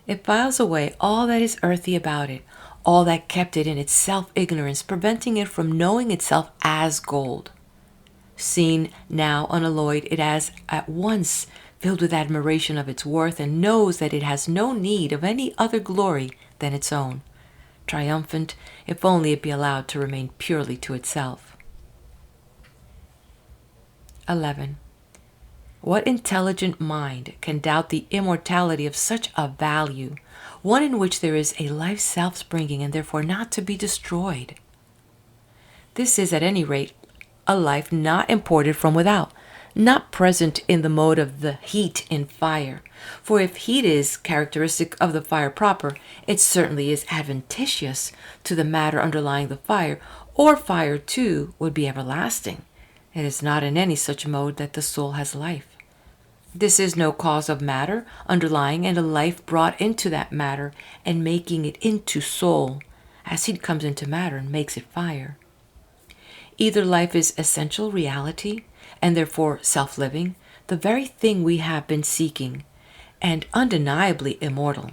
It files away all that is earthy about it, all that kept it in its self-ignorance, preventing it from knowing itself as gold. Seen now unalloyed, it has at once filled with admiration of its worth, and knows that it has no need of any other glory than its own, triumphant if only it be allowed to remain purely to itself. 11. What intelligent mind can doubt the immortality of such a value, one in which there is a life self-springing and therefore not to be destroyed? This is at any rate a life not imported from without, not present in the mode of the heat in fire. For if heat is characteristic of the fire proper, it certainly is adventitious to the matter underlying the fire, or fire too would be everlasting. It is not in any such mode that the soul has life. This is no cause of matter underlying and a life brought into that matter and making it into soul, as heat comes into matter and makes it fire. Either life is essential reality, and therefore self-living, the very thing we have been seeking, and undeniably immortal,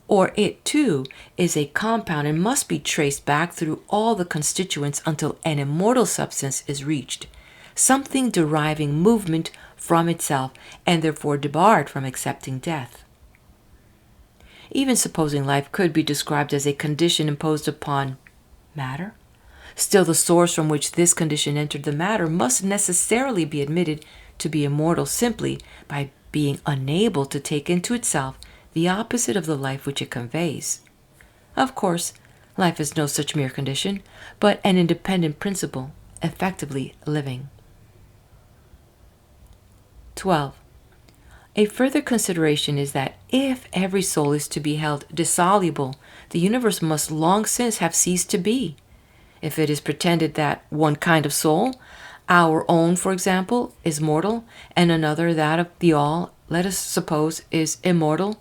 or it too is a compound and must be traced back through all the constituents until an immortal substance is reached, something deriving movement from itself and therefore debarred from accepting death. Even supposing life could be described as a condition imposed upon matter, still the source from which this condition entered the matter must necessarily be admitted to be immortal simply by being unable to take into itself the opposite of the life which it conveys. Of course, life is no such mere condition, but an independent principle, effectively living. 12. A further consideration is that if every soul is to be held dissoluble, the universe must long since have ceased to be. If it is pretended that one kind of soul, our own, for example, is mortal, and another, that of the all, let us suppose, is immortal,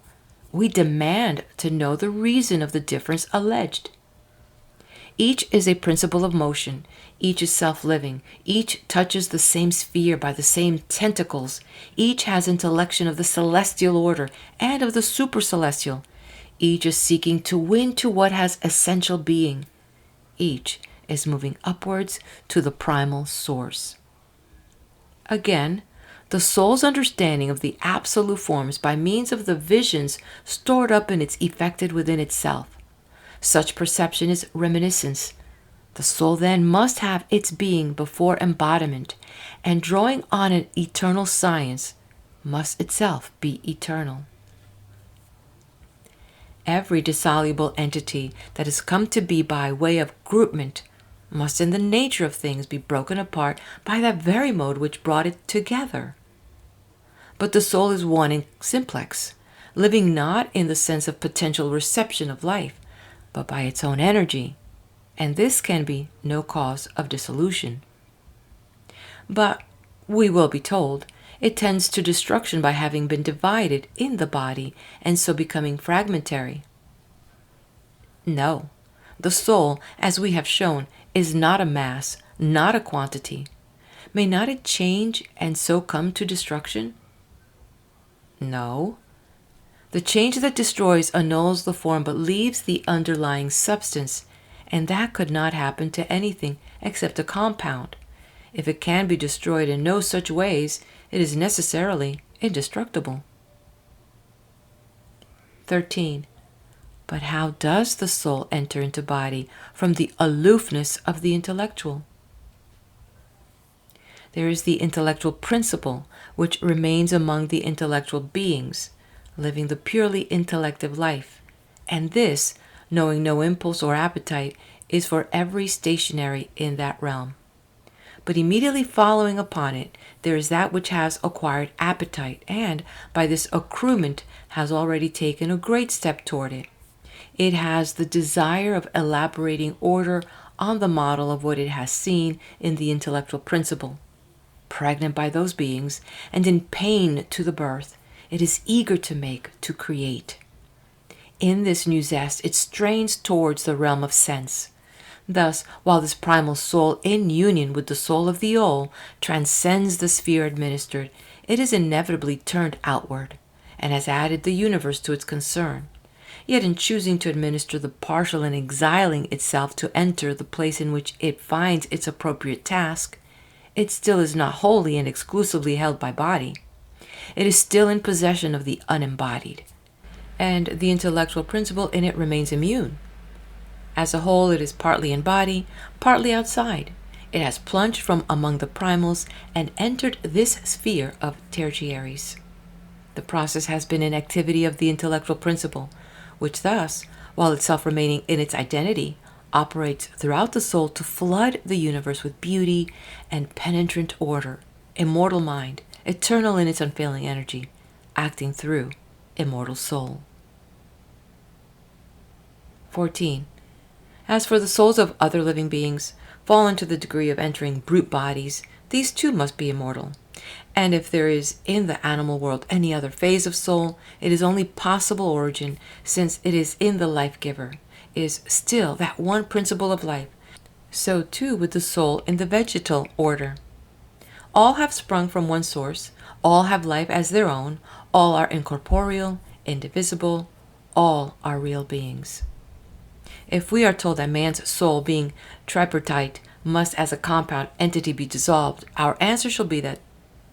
we demand to know the reason of the difference alleged. Each is a principle of motion, each is self-living, each touches the same sphere by the same tentacles, each has intellection of the celestial order and of the supercelestial, each is seeking to win to what has essential being, each is moving upwards to the primal source. Again, the soul's understanding of the absolute forms by means of the visions stored up in its effected within itself. Such perception is reminiscence, The soul then must have its being before embodiment, and drawing on an eternal science, must itself be eternal. Every dissoluble entity that has come to be by way of groupment must in the nature of things be broken apart by that very mode which brought it together. But the soul is one and simplex, living not in the sense of potential reception of life, but by its own energy, and this can be no cause of dissolution. But, we will be told, it tends to destruction by having been divided in the body and so becoming fragmentary. No, the soul, as we have shown, is not a mass, not a quantity. May not it change and so come to destruction? No. The change that destroys annuls the form but leaves the underlying substance, and that could not happen to anything except a compound. If it can be destroyed in no such ways, it is necessarily indestructible. 13. But how does the soul enter into body from the aloofness of the intellectual? There is the intellectual principle, which remains among the intellectual beings, living the purely intellective life, and this, knowing no impulse or appetite, is for every stationary in that realm. But immediately following upon it, there is that which has acquired appetite, and by this accruement has already taken a great step toward it. It has the desire of elaborating order on the model of what it has seen in the intellectual principle. Pregnant by those beings, and in pain to the birth, it is eager to make, to create. In this new zest, it strains towards the realm of sense. Thus, while this primal soul, in union with the soul of the all, transcends the sphere administered, it is inevitably turned outward, and has added the universe to its concern. Yet in choosing to administer the partial and exiling itself to enter the place in which it finds its appropriate task, it still is not wholly and exclusively held by body. It is still in possession of the unembodied, and the intellectual principle in it remains immune. As a whole, it is partly in body, partly outside. It has plunged from among the primals and entered this sphere of tertiaries. The process has been an activity of the intellectual principle, which thus, while itself remaining in its identity, operates throughout the soul to flood the universe with beauty and penetrant order, immortal mind, eternal in its unfailing energy, acting through immortal soul. 14. As for the souls of other living beings, fallen to the degree of entering brute bodies, these too must be immortal. And if there is in the animal world any other phase of soul, it is only possible origin, since it is in the life-giver, is still that one principle of life. So too with the soul in the vegetal order. All have sprung from one source, all have life as their own, all are incorporeal, indivisible, all are real beings. If we are told that man's soul, being tripartite, must as a compound entity be dissolved, our answer shall be that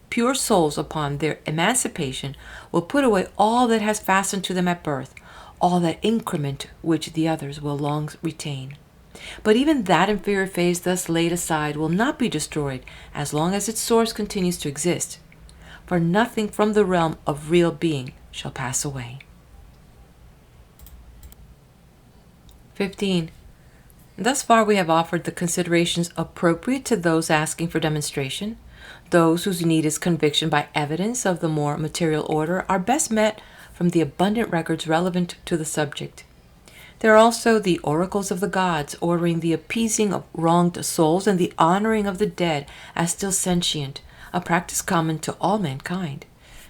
pure souls upon their emancipation will put away all that has fastened to them at birth, all that increment which the others will long retain. But even that inferior phase thus laid aside will not be destroyed as long as its source continues to exist, for nothing from the realm of real being shall pass away. 15. Thus far we have offered the considerations appropriate to those asking for demonstration. Those whose need is conviction by evidence of the more material order are best met from the abundant records relevant to the subject. There are also the oracles of the gods, ordering the appeasing of wronged souls and the honoring of the dead as still sentient, a practice common to all mankind.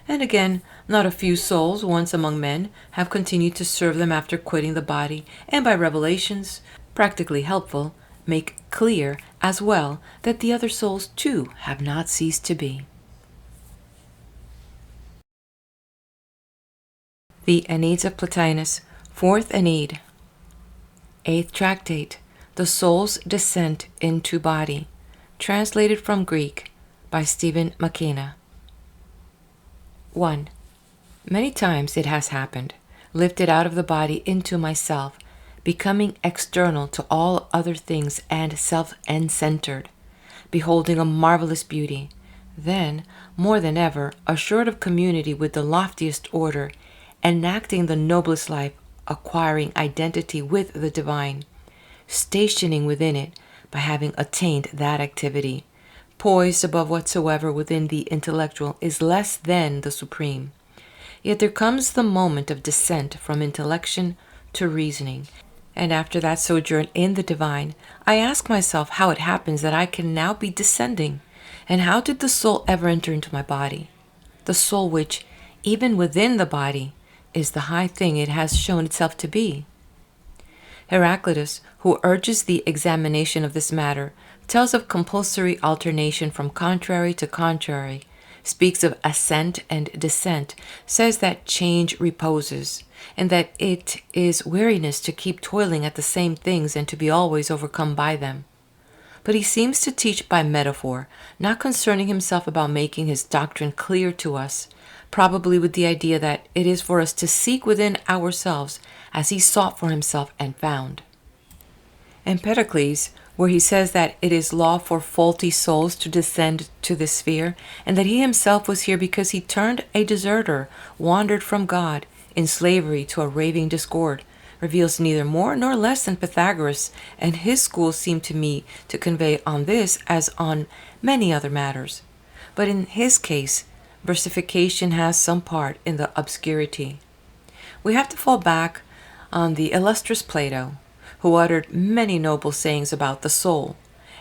And again, not a few souls, once among men, have continued to serve them after quitting the body, and by revelations, practically helpful, make clear as well that the other souls too have not ceased to be. The Enneads of Plotinus, Fourth Ennead. 8th Tractate, The Soul's Descent into Body, translated from Greek by Stephen McKenna. 1. Many times it has happened, lifted out of the body into myself, becoming external to all other things and self-centered, beholding a marvelous beauty, then, more than ever, assured of community with the loftiest order, enacting the noblest life, acquiring identity with the divine, stationing within it by having attained that activity, poised above whatsoever within the intellectual is less than the supreme. Yet there comes the moment of descent from intellection to reasoning, and after that sojourn in the divine, I ask myself how it happens that I can now be descending, and how did the soul ever enter into my body? The soul which, even within the body, is the high thing it has shown itself to be. Heraclitus, who urges the examination of this matter, tells of compulsory alternation from contrary to contrary, speaks of ascent and descent, says that change reposes, and that it is weariness to keep toiling at the same things and to be always overcome by them. But he seems to teach by metaphor, not concerning himself about making his doctrine clear to us, probably with the idea that it is for us to seek within ourselves as he sought for himself and found. Empedocles, where he says that it is law for faulty souls to descend to this sphere, and that he himself was here because he turned a deserter, wandered from God, in slavery to a raving discord, reveals neither more nor less than Pythagoras, and his school seemed to me to convey on this as on many other matters. But in his case, versification has some part in the obscurity. We have to fall back on the illustrious Plato, who uttered many noble sayings about the soul,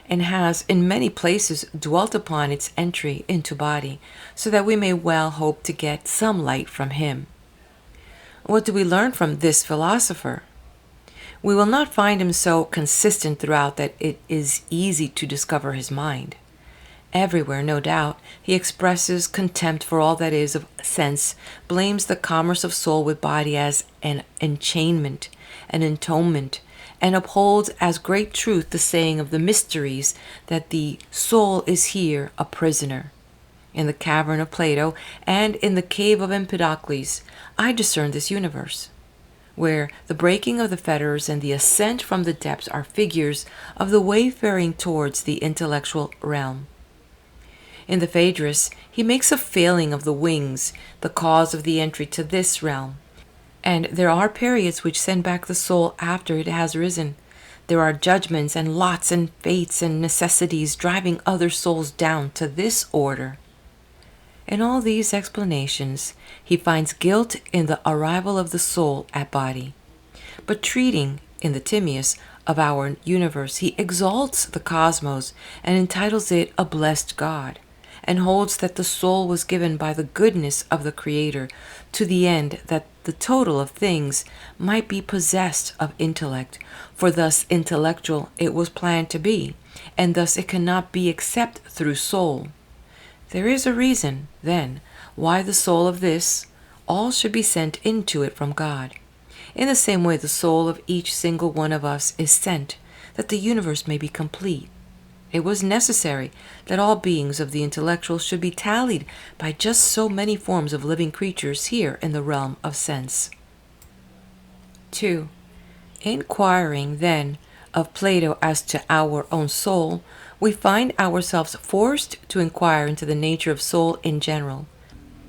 and has in many places dwelt upon its entry into body, so that we may well hope to get some light from him. What do we learn from this philosopher? We will not find him so consistent throughout that it is easy to discover his mind. Everywhere, no doubt, he expresses contempt for all that is of sense, blames the commerce of soul with body as an enchainment, an entombment, and upholds as great truth the saying of the mysteries that the soul is here a prisoner. In the cavern of Plato and in the cave of Empedocles, I discern this universe, where the breaking of the fetters and the ascent from the depths are figures of the wayfaring towards the intellectual realm. In the Phaedrus, he makes a failing of the wings, the cause of the entry to this realm. And there are periods which send back the soul after it has risen. There are judgments and lots and fates and necessities driving other souls down to this order. In all these explanations, he finds guilt in the arrival of the soul at body. But treating, in the Timaeus, of our universe, he exalts the cosmos and entitles it a blessed God, and holds that the soul was given by the goodness of the Creator to the end that the total of things might be possessed of intellect, for thus intellectual it was planned to be, and thus it cannot be except through soul. There is a reason, then, why the soul of this, all should be sent into it from God. In the same way the soul of each single one of us is sent, that the universe may be complete. It was necessary that all beings of the intellectual should be tallied by just so many forms of living creatures here in the realm of sense. 2. Inquiring, then, of Plato as to our own soul, we find ourselves forced to inquire into the nature of soul in general,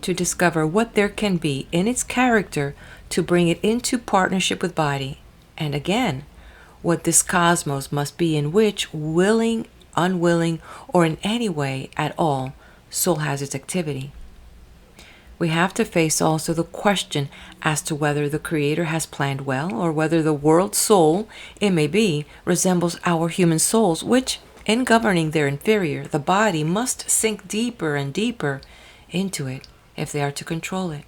to discover what there can be in its character to bring it into partnership with body, and again, what this cosmos must be in which, willing, unwilling, or in any way at all, soul has its activity. We have to face also the question as to whether the Creator has planned well, or whether the world soul, it may be, resembles our human souls, which, in governing their inferior, the body must sink deeper and deeper into it if they are to control it.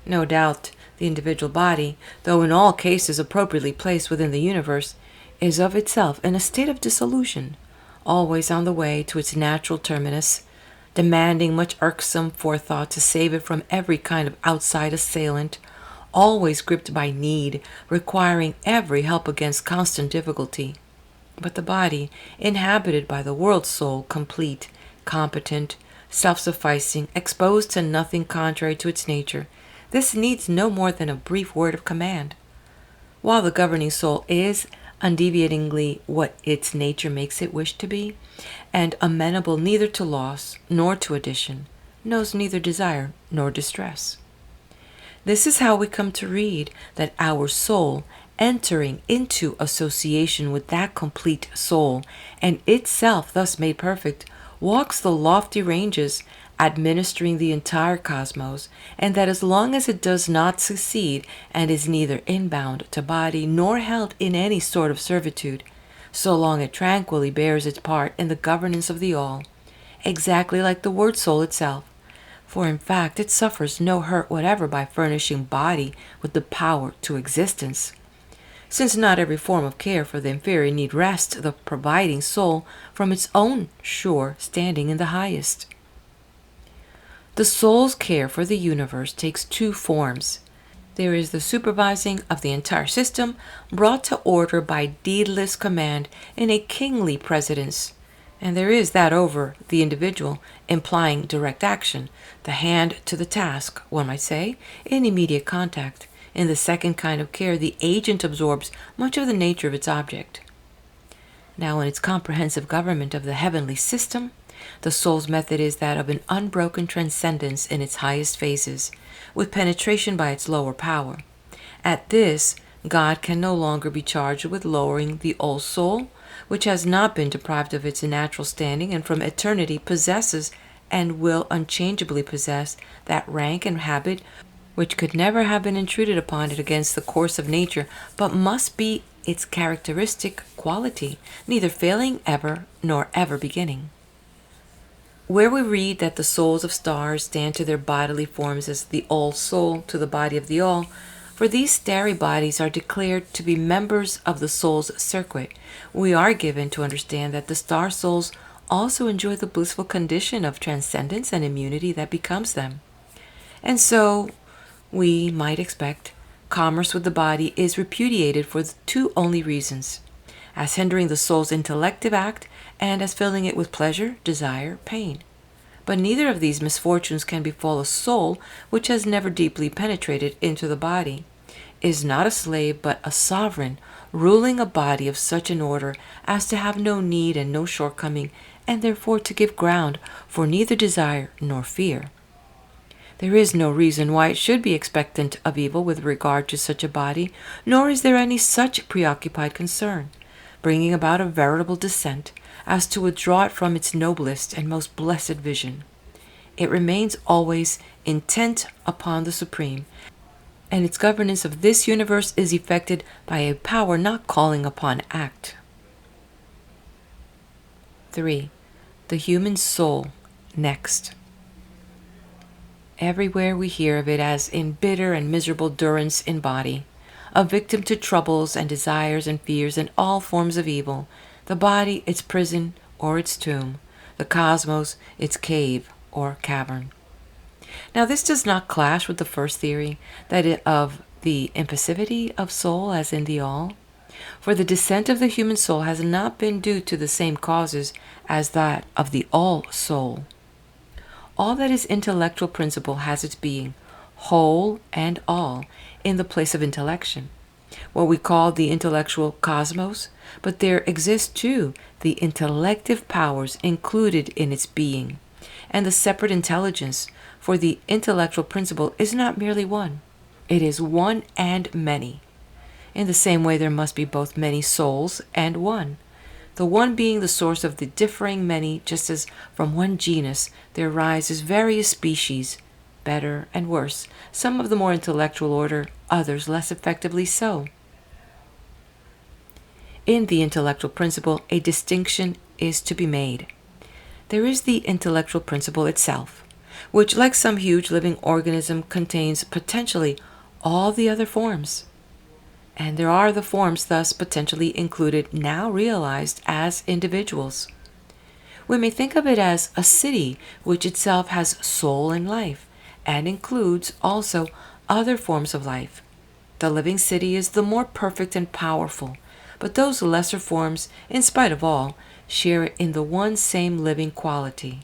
No doubt, the individual body, though in all cases appropriately placed within the universe, is of itself in a state of dissolution, always on the way to its natural terminus, demanding much irksome forethought to save it from every kind of outside assailant, always gripped by need, requiring every help against constant difficulty. But the body, inhabited by the world soul, complete, competent, self-sufficing, exposed to nothing contrary to its nature, this needs no more than a brief word of command. while the governing soul is undeviatingly what its nature makes it wish to be, and amenable neither to loss nor to addition, knows neither desire nor distress. This is how we come to read that our soul, entering into association with that complete soul, and itself thus made perfect, walks the lofty ranges, administering the entire cosmos, and that as long as it does not succeed and is neither inbound to body nor held in any sort of servitude, so long it tranquilly bears its part in the governance of the all, exactly like the word soul itself. For in fact it suffers no hurt whatever by furnishing body with the power to existence, since not every form of care for the inferior need wrest the providing soul from its own sure standing in the highest. The soul's care for the universe takes two forms. There is the supervising of the entire system, brought to order by deedless command in a kingly presidence, and there is that over the individual, implying direct action, the hand to the task, one might say, in immediate contact. In the second kind of care, the agent absorbs much of the nature of its object. Now, in its comprehensive government of the heavenly system, the soul's method is that of an unbroken transcendence in its highest phases, with penetration by its lower power. At this, God can no longer be charged with lowering the old soul, which has not been deprived of its natural standing and from eternity possesses and will unchangeably possess that rank and habit which could never have been intruded upon it against the course of nature, but must be its characteristic quality, neither failing ever nor ever beginning. Where we read that the souls of stars stand to their bodily forms as the all soul to the body of the all, for these starry bodies are declared to be members of the soul's circuit, we are given to understand that the star souls also enjoy the blissful condition of transcendence and immunity that becomes them. And so, we might expect, commerce with the body is repudiated for two only reasons: as hindering the soul's intellective act and as filling it with pleasure, desire, pain. But neither of these misfortunes can befall a soul which has never deeply penetrated into the body, is not a slave but a sovereign, ruling a body of such an order as to have no need and no shortcoming, and therefore to give ground for neither desire nor fear. There is no reason why it should be expectant of evil with regard to such a body, nor is there any such preoccupied concern, bringing about a veritable descent, as to withdraw it from its noblest and most blessed vision. It remains always intent upon the Supreme, and its governance of this universe is effected by a power not calling upon act. 3. The human soul, next. Everywhere we hear of it as in bitter and miserable durance in body, a victim to troubles and desires and fears and all forms of evil, the body its prison or its tomb, the cosmos its cave or cavern. Now this does not clash with the first theory, of the impassivity of soul as in the all, for the descent of the human soul has not been due to the same causes as that of the all soul. All that is intellectual principle has its being, whole and all, in the place of intellection, what we call the intellectual cosmos, but there exist too the intellective powers included in its being, and the separate intelligence, for the intellectual principle is not merely one, it is one and many. In the same way there must be both many souls and one, the one being the source of the differing many, just as from one genus there arises various species, better and worse, some of the more intellectual order, others less effectively so. In the intellectual principle, a distinction is to be made. There is the intellectual principle itself, which, like some huge living organism, contains potentially all the other forms. And there are the forms thus potentially included now realized as individuals. We may think of it as a city which itself has soul and life, and includes also other forms of life. The living city is the more perfect and powerful, but those lesser forms, in spite of all, share in the one same living quality.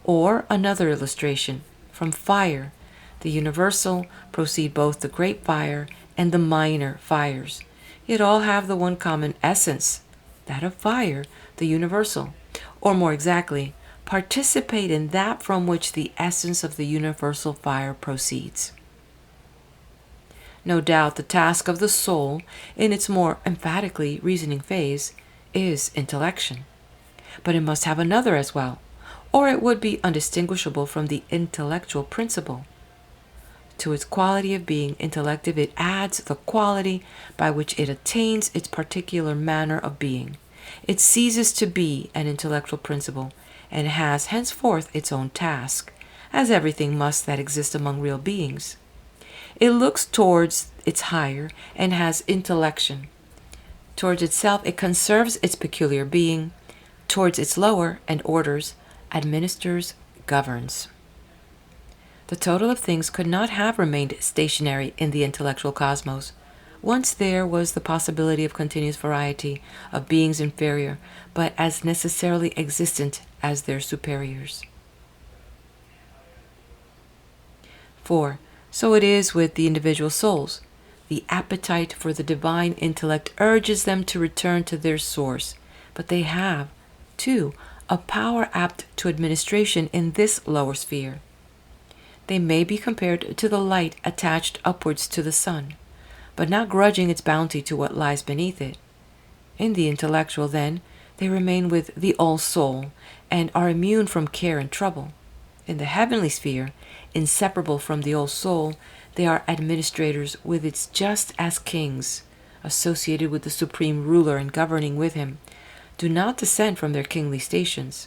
Or another illustration, from fire, the universal, proceed both the great fire and the minor fires. yet all have the one common essence, that of fire, the universal, or more exactly, participate in that from which the essence of the universal fire proceeds. No doubt the task of the soul, in its more emphatically reasoning phase, is intellection. But it must have another as well, or it would be undistinguishable from the intellectual principle. To its quality of being intellective, it adds the quality by which it attains its particular manner of being. It ceases to be an intellectual principle, and has henceforth its own task, as everything must that exists among real beings. It looks towards its higher, and has intellection. Towards itself it conserves its peculiar being. Towards its lower, and orders, administers, governs. The total of things could not have remained stationary in the intellectual cosmos. Once there was the possibility of continuous variety of beings inferior, but as necessarily existent as their superiors. 4. So it is with the individual souls. The appetite for the divine intellect urges them to return to their source, but they have, too, a power apt to administration in this lower sphere. They may be compared to the light attached upwards to the sun, but not grudging its bounty to what lies beneath it. In the intellectual, then, they remain with the all-soul, and are immune from care and trouble. In the heavenly sphere, inseparable from the all-soul, they are administrators with it just as kings, associated with the supreme ruler and governing with him, do not descend from their kingly stations.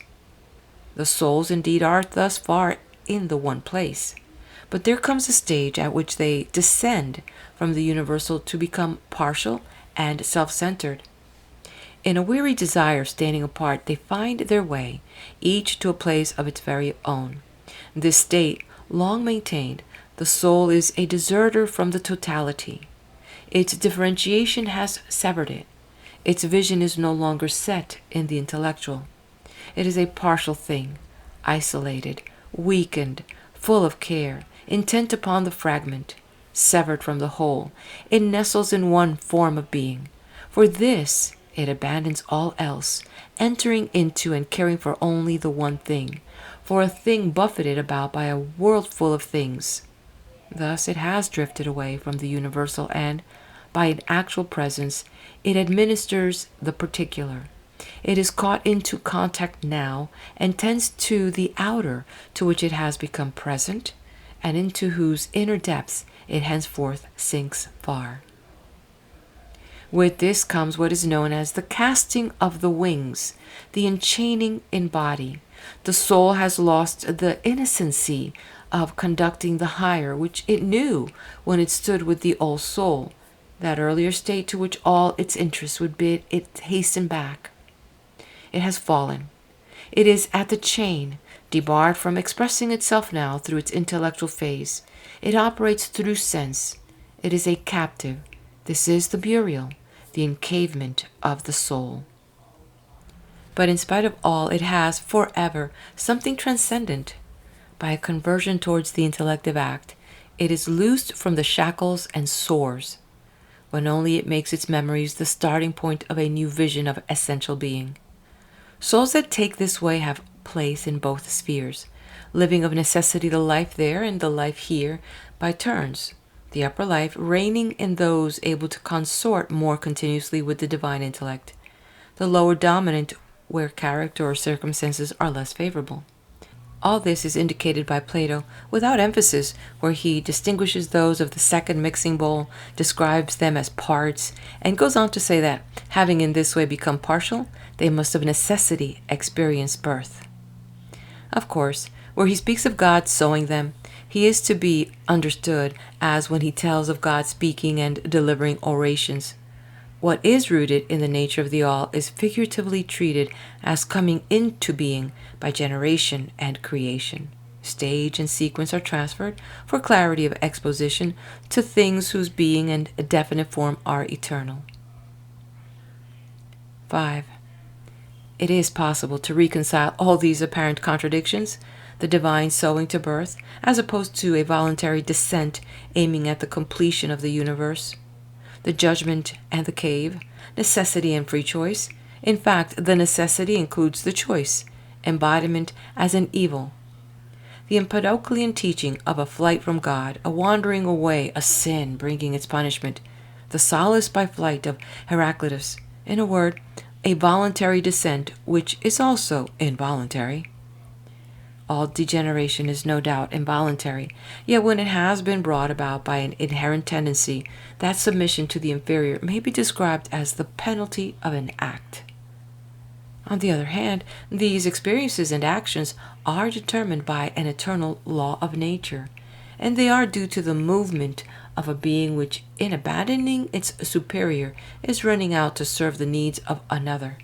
The souls indeed are thus far in the one place, but there comes a stage at which they descend from the universal to become partial and self-centered. In a weary desire standing apart, they find their way, each to a place of its very own. This state, long maintained, the soul is a deserter from the totality. Its differentiation has severed it. Its vision is no longer set in the intellectual. It is a partial thing, isolated, weakened, full of care, intent upon the fragment, severed from the whole. It nestles in one form of being. For this it abandons all else, entering into and caring for only the one thing, for a thing buffeted about by a world full of things. Thus it has drifted away from the universal, and, by an actual presence, it administers the particular. It is caught into contact now, and tends to the outer, to which it has become present, and into whose inner depths it henceforth sinks far. With this comes what is known as the casting of the wings, the enchaining in body. The soul has lost the innocency of conducting the higher, which it knew when it stood with the all-soul, that earlier state to which all its interests would bid it hasten back. It has fallen. It is at the chain, debarred from expressing itself now through its intellectual phase. It operates through sense. It is a captive. This is the burial, the encavement of the soul. But in spite of all, it has forever something transcendent. By a conversion towards the intellective act, it is loosed from the shackles and soars, when only it makes its memories the starting point of a new vision of essential being. Souls that take this way have place in both spheres, living of necessity the life there and the life here by turns, the upper life reigning in those able to consort more continuously with the divine intellect, the lower dominant where character or circumstances are less favorable. All this is indicated by Plato without emphasis, where he distinguishes those of the second mixing bowl, describes them as parts, and goes on to say that, having in this way become partial, they must of necessity experience birth. Of course, where he speaks of God sowing them, he is to be understood as when he tells of God speaking and delivering orations. What is rooted in the nature of the all is figuratively treated as coming into being by generation and creation. Stage and sequence are transferred, for clarity of exposition, to things whose being and definite form are eternal. 5. It is possible to reconcile all these apparent contradictions, the divine sowing to birth, as opposed to a voluntary descent aiming at the completion of the universe. the judgment and the cave, necessity and free choice. In fact, the necessity includes the choice, embodiment as an evil. The Empedoclean teaching of a flight from God, a wandering away, a sin bringing its punishment, the solace by flight of Heraclitus, in a word, a voluntary descent which is also involuntary. All degeneration is no doubt involuntary, yet when it has been brought about by an inherent tendency, that submission to the inferior may be described as the penalty of an act. On the other hand, these experiences and actions are determined by an eternal law of nature, and they are due to the movement of a being which, in abandoning its superior, is running out to serve the needs of another.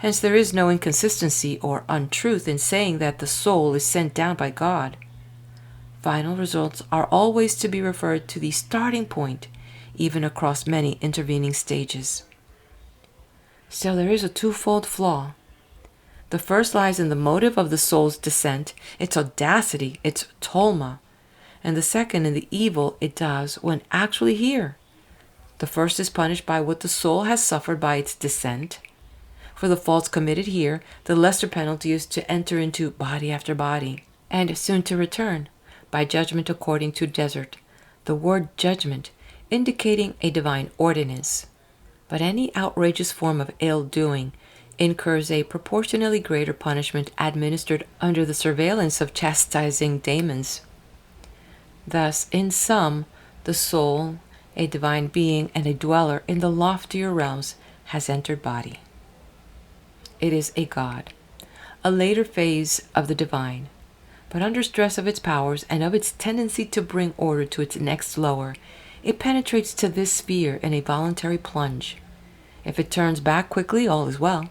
Hence there is no inconsistency or untruth in saying that the soul is sent down by God. Final results are always to be referred to the starting point, even across many intervening stages. Still, there is a twofold flaw. The first lies in the motive of the soul's descent, its audacity, its tolma, and the second in the evil it does when actually here. The first is punished by what the soul has suffered by its descent. For the faults committed here, the lesser penalty is to enter into body after body, and soon to return, by judgment according to desert, the word judgment indicating a divine ordinance. But any outrageous form of ill-doing incurs a proportionally greater punishment administered under the surveillance of chastising daemons. Thus, in sum, the soul, a divine being and a dweller in the loftier realms, has entered body. It is a god, a later phase of the divine, but under stress of its powers and of its tendency to bring order to its next lower, it penetrates to this sphere in a voluntary plunge. If it turns back quickly, all is well.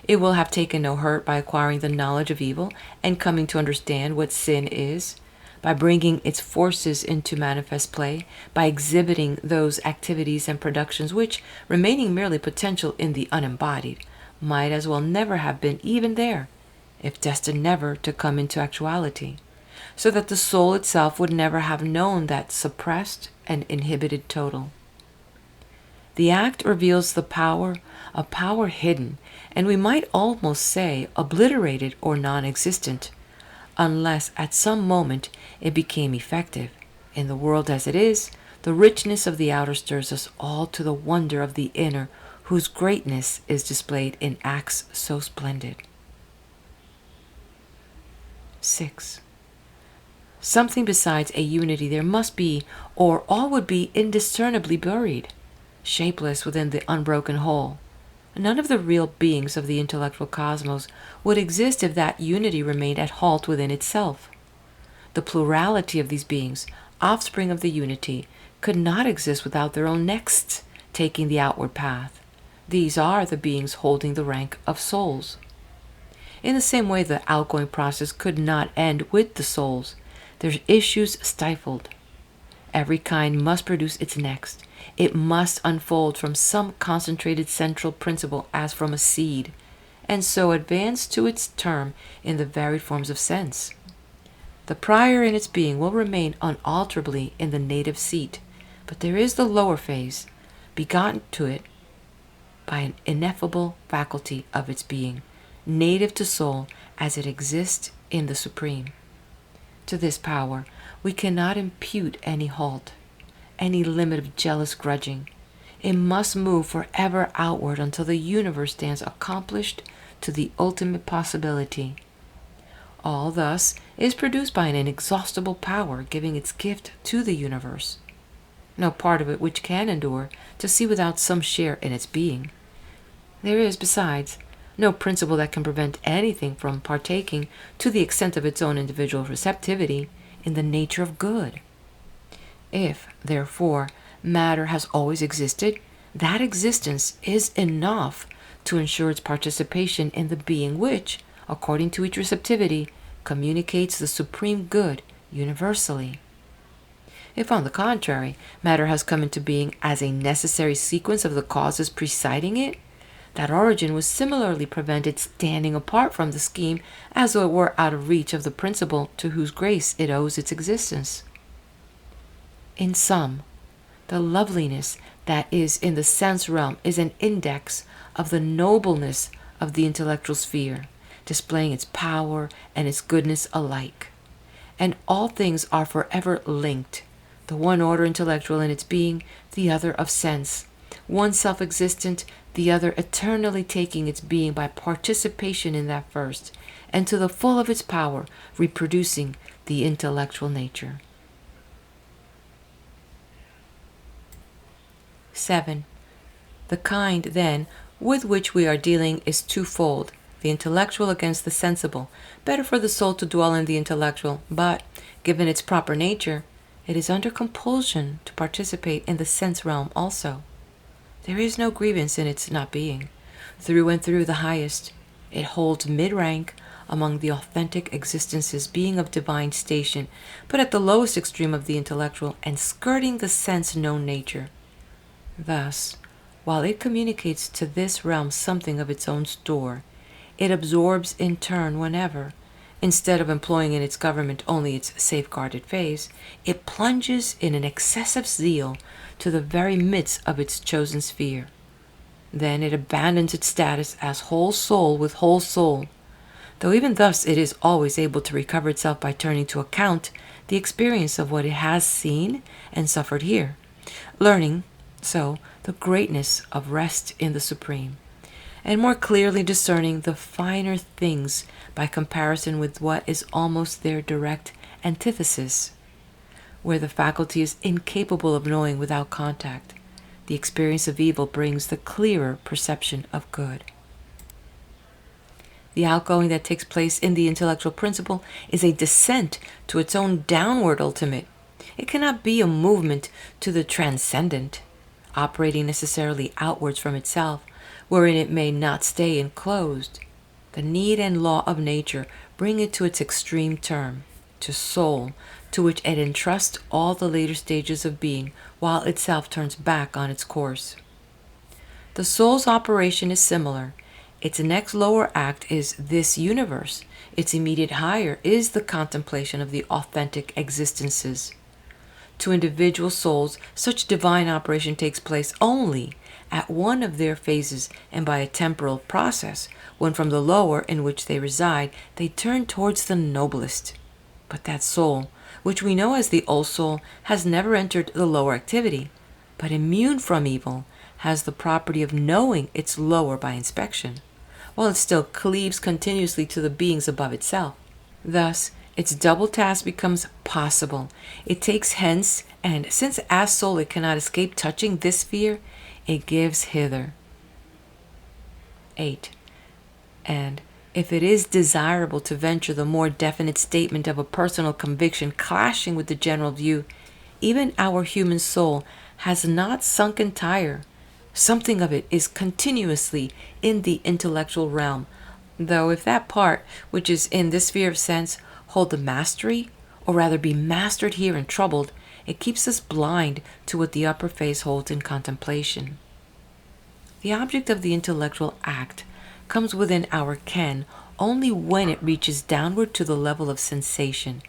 It will have taken no hurt by acquiring the knowledge of evil and coming to understand what sin is, by bringing its forces into manifest play, by exhibiting those activities and productions which, remaining merely potential in the unembodied, might as well never have been even there, if destined never to come into actuality, so that the soul itself would never have known that suppressed and inhibited total. The act reveals the power, a power hidden, and we might almost say obliterated or non-existent, unless at some moment it became effective. In the world as it is, the richness of the outer stirs us all to the wonder of the inner, whose greatness is displayed in acts so splendid. 6. Something besides a unity there must be, or all would be indiscernibly buried, shapeless within the unbroken whole. None of the real beings of the intellectual cosmos would exist if that unity remained at halt within itself. The plurality of these beings, offspring of the unity, could not exist without their own nexts taking the outward path. These are the beings holding the rank of souls. In the same way, the outgoing process could not end with the souls, their issues stifled. Every kind must produce its next. It must unfold from some concentrated central principle as from a seed, and so advance to its term in the varied forms of sense. The prior in its being will remain unalterably in the native seat, but there is the lower phase, begotten to it by an ineffable faculty of its being, native to soul as it exists in the Supreme. To this power we cannot impute any halt, any limit of jealous grudging. It must move forever outward until the universe stands accomplished to the ultimate possibility. All thus is produced by an inexhaustible power giving its gift to the universe. No part of it which can endure to see without some share in its being. There is, besides, no principle that can prevent anything from partaking, to the extent of its own individual receptivity, in the nature of good. If, therefore, matter has always existed, that existence is enough to ensure its participation in the being which, according to each receptivity, communicates the supreme good universally. If, on the contrary, matter has come into being as a necessary sequence of the causes preceding it, that origin would similarly prevent its standing apart from the scheme as though it were out of reach of the principle to whose grace it owes its existence. In sum, The loveliness that is in the sense realm is an index of the nobleness of the intellectual sphere, displaying its power and its goodness alike. And all things are forever linked, the one order intellectual in its being, the other of sense, one self-existent, the other eternally taking its being by participation in that first, and to the full of its power reproducing the intellectual nature. 7. The kind, then, with which we are dealing is twofold, the intellectual against the sensible. Better for the soul to dwell in the intellectual, but, given its proper nature, it is under compulsion to participate in the sense realm also. There is no grievance in its not being. Through and through the highest, it holds mid-rank among the authentic existences, being of divine station, but at the lowest extreme of the intellectual and skirting the sense-known nature. Thus, while it communicates to this realm something of its own store, it absorbs in turn whenever, instead of employing in its government only its safeguarded phase, it plunges in an excessive zeal to the very midst of its chosen sphere. Then it abandons its status as whole soul with whole soul, though even thus it is always able to recover itself by turning to account the experience of what it has seen and suffered here, learning so the greatness of rest in the Supreme, and more clearly discerning the finer things by comparison with what is almost their direct antithesis. Where the faculty is incapable of knowing without contact, the experience of evil brings the clearer perception of good. The outgoing that takes place in the intellectual principle is a descent to its own downward ultimate. It cannot be a movement to the transcendent, operating necessarily outwards from itself, wherein it may not stay enclosed. The need and law of nature bring it to its extreme term, to soul, to which it entrusts all the later stages of being, while itself turns back on its course. The soul's operation is similar. Its next lower act is this universe. Its immediate higher is the contemplation of the authentic existences. To individual souls, such divine operation takes place only at one of their phases and by a temporal process, when from the lower in which they reside, they turn towards the noblest. But that soul, which we know as the old soul, has never entered the lower activity, but immune from evil, has the property of knowing its lower by inspection, while it still cleaves continuously to the beings above itself. Thus, its double task becomes possible. It takes hence, and since as soul it cannot escape touching this sphere, it gives hither. 8. And if it is desirable to venture the more definite statement of a personal conviction clashing with the general view, even our human soul has not sunk entire. Something of it is continuously in the intellectual realm, though if that part which is in this sphere of sense hold the mastery, or rather be mastered here and troubled, it keeps us blind to what the upper phase holds in contemplation. The object of the intellectual act comes within our ken only when it reaches downward to the level of sensation,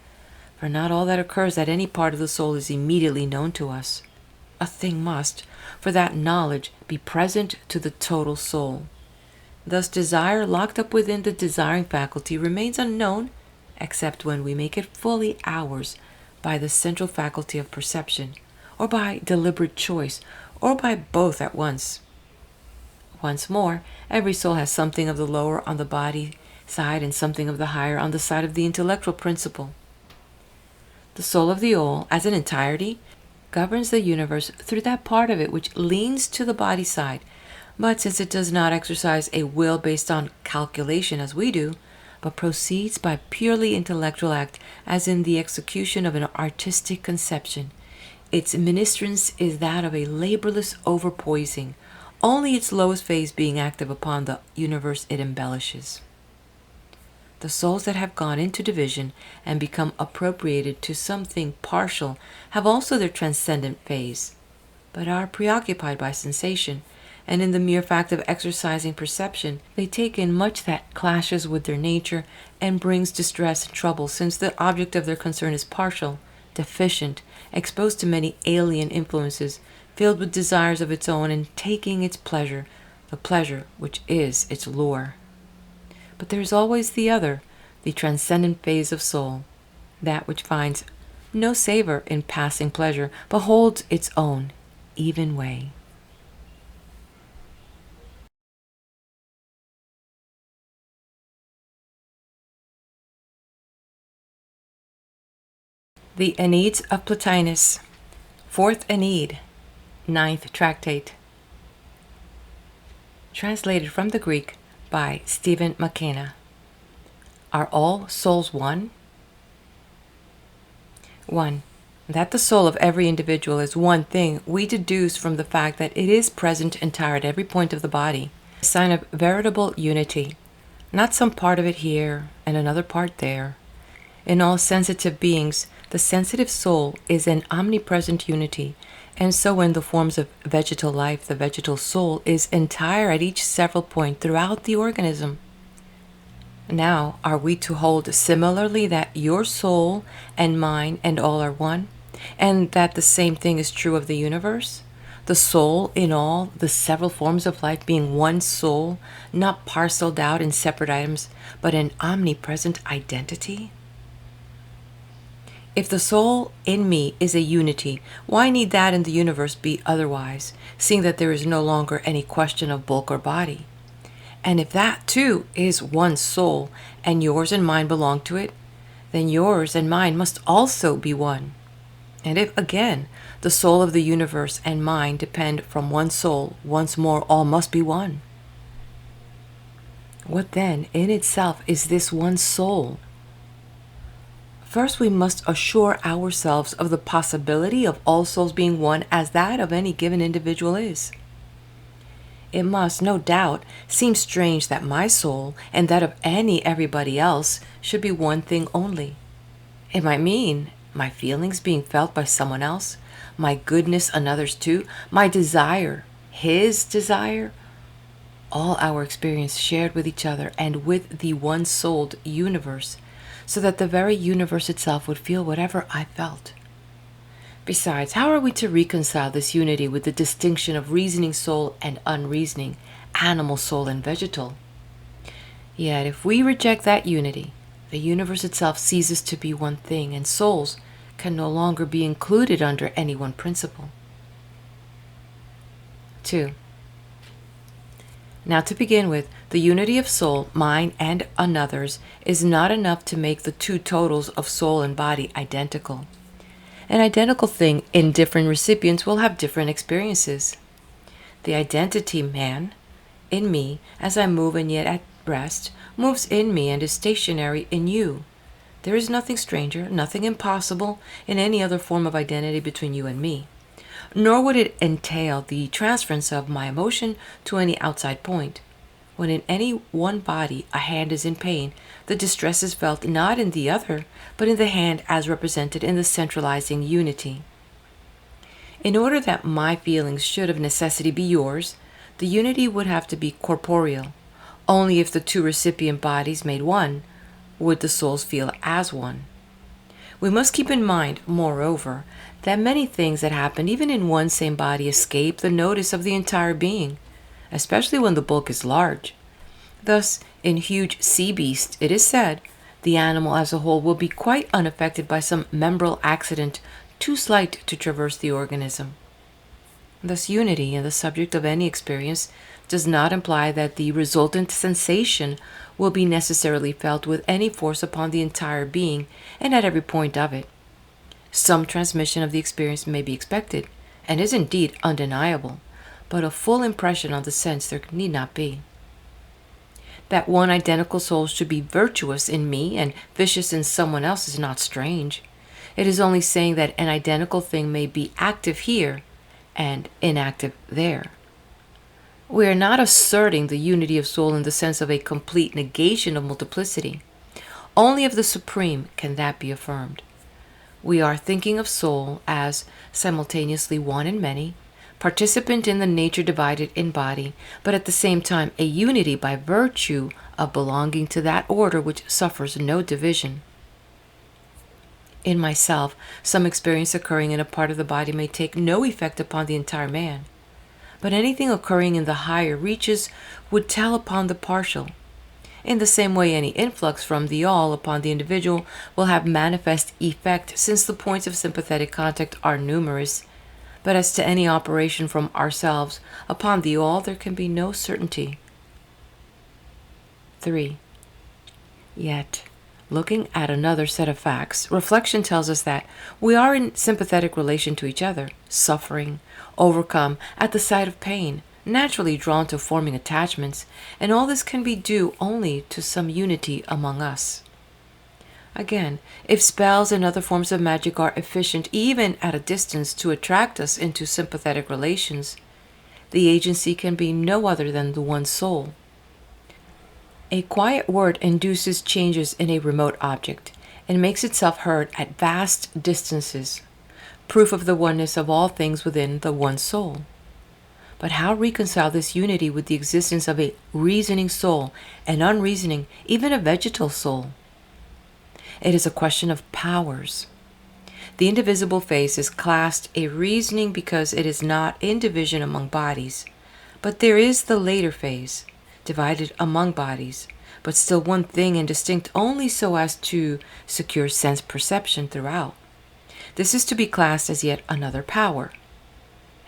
for not all that occurs at any part of the soul is immediately known to us. A thing must, for that knowledge, be present to the total soul. Thus desire locked up within the desiring faculty remains unknown, except when we make it fully ours by the central faculty of perception, or by deliberate choice, or by both at once. Once more, every soul has something of the lower on the body side and something of the higher on the side of the intellectual principle. The soul of the all, as an entirety, governs the universe through that part of it which leans to the body side, but since it does not exercise a will based on calculation as we do, but proceeds by purely intellectual act as in the execution of an artistic conception, its ministrance is that of a laborless overpoising, only its lowest phase being active upon the universe it embellishes. The souls that have gone into division and become appropriated to something partial have also their transcendent phase, but are preoccupied by sensation, and in the mere fact of exercising perception, they take in much that clashes with their nature and brings distress and trouble, since the object of their concern is partial, deficient, exposed to many alien influences, filled with desires of its own, and taking its pleasure, the pleasure which is its lure. But there is always the other, the transcendent phase of soul, that which finds no savor in passing pleasure, but holds its own even way. The Enneads of Plotinus, Fourth Ennead, Ninth Tractate. Translated from the Greek by Stephen McKenna. Are all souls one? 1. That the soul of every individual is one thing we deduce from the fact that it is present entire at every point of the body, a sign of veritable unity, not some part of it here and another part there. In all sensitive beings, the sensitive soul is an omnipresent unity, and so in the forms of vegetal life, the vegetal soul is entire at each several point throughout the organism. Now, are we to hold similarly that your soul and mine and all are one, and that the same thing is true of the universe? The soul in all the several forms of life being one soul, not parceled out in separate items, but an omnipresent identity? If the soul in me is a unity, why need that in the universe be otherwise, seeing that there is no longer any question of bulk or body? And if that too is one soul, and yours and mine belong to it, then yours and mine must also be one. And if, again, the soul of the universe and mine depend from one soul, once more all must be one. What then in itself is this one soul? First, we must assure ourselves of the possibility of all souls being one as that of any given individual is. It must, no doubt, seem strange that my soul and that of everybody else should be one thing only. It might mean my feelings being felt by someone else, my goodness another's too, my desire, his desire, all our experience shared with each other and with the one-souled universe, so that the very universe itself would feel whatever I felt. Besides, how are we to reconcile this unity with the distinction of reasoning soul and unreasoning, animal soul and vegetal? Yet if we reject that unity, the universe itself ceases to be one thing, and souls can no longer be included under any one principle. 2. Now, to begin with, the unity of soul, mine and another's, is not enough to make the two totals of soul and body identical. An identical thing in different recipients will have different experiences. The identity man, in me, as I move and yet at rest, moves in me and is stationary in you. There is nothing stranger, nothing impossible in any other form of identity between you and me. Nor would it entail the transference of my emotion to any outside point. When in any one body a hand is in pain, the distress is felt not in the other, but in the hand as represented in the centralizing unity. In order that my feelings should of necessity be yours, the unity would have to be corporeal. Only if the two recipient bodies made one would the souls feel as one. We must keep in mind, moreover, that many things that happen even in one same body escape the notice of the entire being, especially when the bulk is large. Thus, in huge sea beasts, it is said, the animal as a whole will be quite unaffected by some membral accident too slight to traverse the organism. Thus, unity in the subject of any experience does not imply that the resultant sensation will be necessarily felt with any force upon the entire being and at every point of it. Some transmission of the experience may be expected, and is indeed undeniable, but a full impression on the sense there need not be. That one identical soul should be virtuous in me and vicious in someone else is not strange. It is only saying that an identical thing may be active here and inactive there. We are not asserting the unity of soul in the sense of a complete negation of multiplicity. Only of the supreme can that be affirmed. We are thinking of soul as simultaneously one in many, participant in the nature divided in body, but at the same time a unity by virtue of belonging to that order which suffers no division. In myself, some experience occurring in a part of the body may take no effect upon the entire man, but anything occurring in the higher reaches would tell upon the partial. In the same way, any influx from the all upon the individual will have manifest effect, since the points of sympathetic contact are numerous. But as to any operation from ourselves upon the all, there can be no certainty. 3. Yet, looking at another set of facts, reflection tells us that we are in sympathetic relation to each other, suffering, overcome at the sight of pain, naturally drawn to forming attachments, and all this can be due only to some unity among us. Again, if spells and other forms of magic are efficient even at a distance to attract us into sympathetic relations, the agency can be no other than the one soul. A quiet word induces changes in a remote object and makes itself heard at vast distances, proof of the oneness of all things within the one soul. But how reconcile this unity with the existence of a reasoning soul and unreasoning, even a vegetal soul? It is a question of powers. The indivisible phase is classed a reasoning because it is not in division among bodies, but there is the later phase, divided among bodies, but still one thing and distinct only so as to secure sense perception throughout. This is to be classed as yet another power.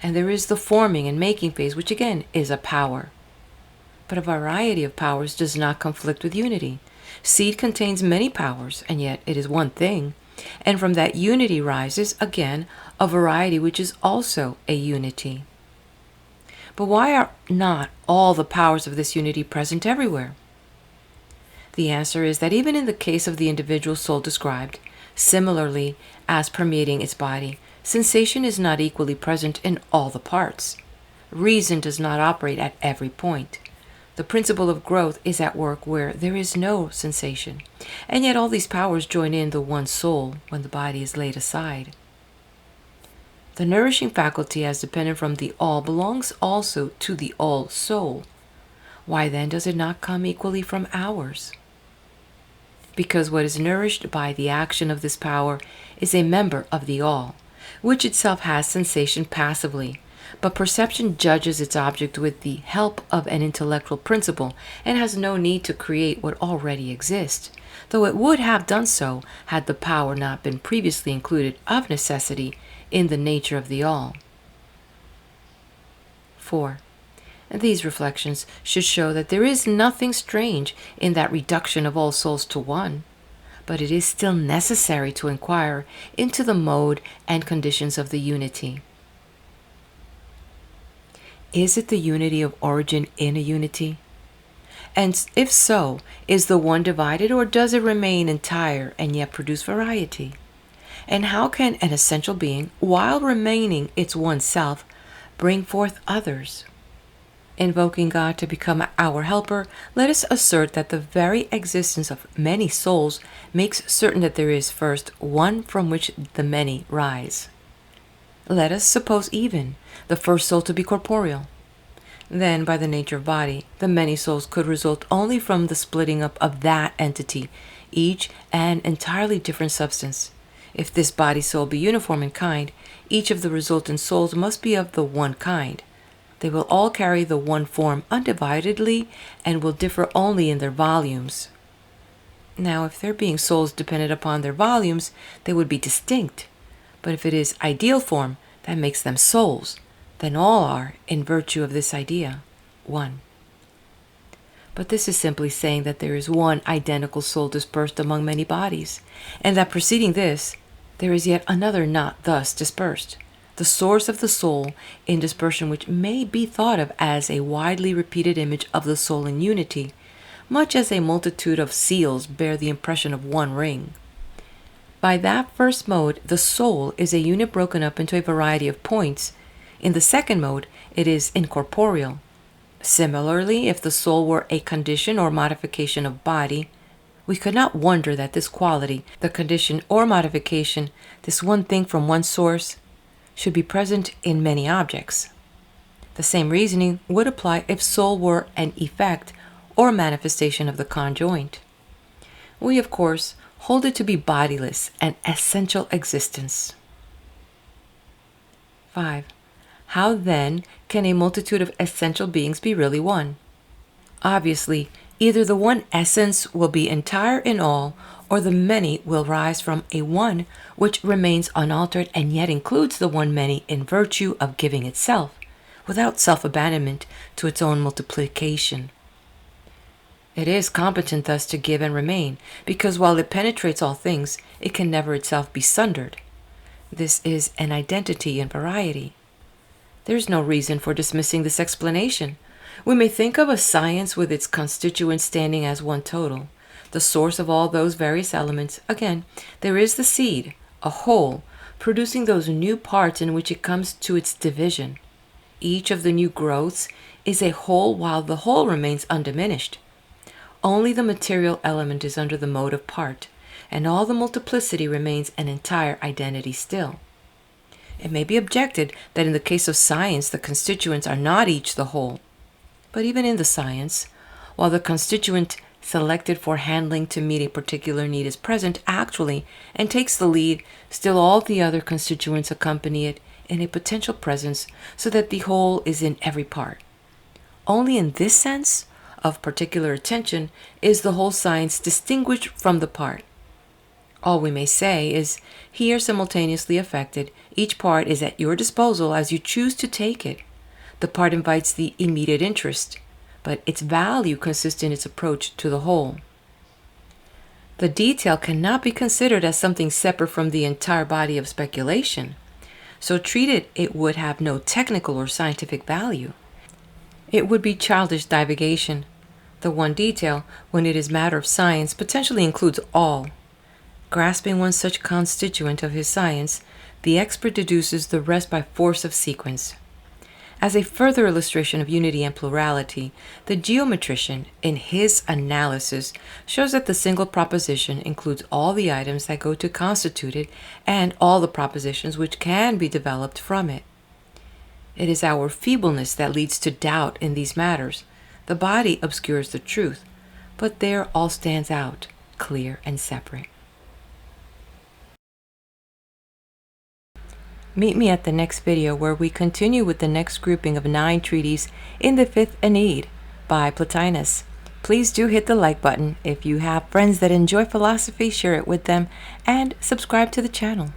And there is the forming and making phase, which again is a power. But a variety of powers does not conflict with unity. Seed contains many powers, and yet it is one thing. And from that unity rises, again, a variety which is also a unity. But why are not all the powers of this unity present everywhere? The answer is that even in the case of the individual soul described, similarly as permeating its body, sensation is not equally present in all the parts. Reason does not operate at every point. The principle of growth is at work where there is no sensation, and yet all these powers join in the one soul when the body is laid aside. The nourishing faculty as dependent from the all belongs also to the all soul. Why then does it not come equally from ours? Because what is nourished by the action of this power is a member of the all, which itself has sensation passively, but perception judges its object with the help of an intellectual principle and has no need to create what already exists, though it would have done so had the power not been previously included of necessity in the nature of the all. 4. These reflections should show that there is nothing strange in that reduction of all souls to one, but it is still necessary to inquire into the mode and conditions of the unity. Is it the unity of origin in a unity? And if so, is the one divided, or does it remain entire and yet produce variety? And how can an essential being, while remaining its one self, bring forth others? Invoking God to become our helper, let us assert that the very existence of many souls makes certain that there is first one from which the many rise. Let us suppose even the first soul to be corporeal. Then, by the nature of body, the many souls could result only from the splitting up of that entity, each an entirely different substance. If this body-soul be uniform in kind, each of the resultant souls must be of the one kind. They will all carry the one form undividedly and will differ only in their volumes. Now, if there being souls dependent upon their volumes, they would be distinct. But if it is ideal form that makes them souls, then all are, in virtue of this idea, one. But this is simply saying that there is one identical soul dispersed among many bodies, and that preceding this, there is yet another not thus dispersed. The source of the soul in dispersion, which may be thought of as a widely repeated image of the soul in unity, much as a multitude of seals bear the impression of one ring. By that first mode, the soul is a unit broken up into a variety of points. In the second mode, it is incorporeal. Similarly, if the soul were a condition or modification of body, we could not wonder that this quality, the condition or modification, this one thing from one source, should be present in many objects. The same reasoning would apply if soul were an effect or manifestation of the conjoint. We, of course, hold it to be bodiless and essential existence. 5. How then can a multitude of essential beings be really one? Obviously, either the one essence will be entire in all, or the many will rise from a one which remains unaltered and yet includes the one many in virtue of giving itself, without self-abandonment to its own multiplication. It is competent thus to give and remain, because while it penetrates all things, it can never itself be sundered. This is an identity in variety. There is no reason for dismissing this explanation. We may think of a science with its constituents standing as one total, the source of all those various elements. Again, there is the seed, a whole, producing those new parts in which it comes to its division. Each of the new growths is a whole while the whole remains undiminished. Only the material element is under the mode of part, and all the multiplicity remains an entire identity still. It may be objected that in the case of science the constituents are not each the whole. But even in the science, while the constituent selected for handling to meet a particular need is present actually and takes the lead, still all the other constituents accompany it in a potential presence, so that the whole is in every part. Only in this sense of particular attention is the whole science distinguished from the part. All we may say is, here simultaneously affected, each part is at your disposal as you choose to take it. The part invites the immediate interest, but its value consists in its approach to the whole. The detail cannot be considered as something separate from the entire body of speculation. So treated, it would have no technical or scientific value. It would be childish divagation. The one detail, when it is matter of science, potentially includes all. Grasping one such constituent of his science, the expert deduces the rest by force of sequence. As a further illustration of unity and plurality, the geometrician, in his analysis, shows that the single proposition includes all the items that go to constitute it and all the propositions which can be developed from it. It is our feebleness that leads to doubt in these matters. The body obscures the truth, but there all stands out, clear and separate. Meet me at the next video where we continue with the next grouping of 9 treatises in the Fifth Ennead by Plotinus. Please do hit the like button. If you have friends that enjoy philosophy, share it with them and subscribe to the channel.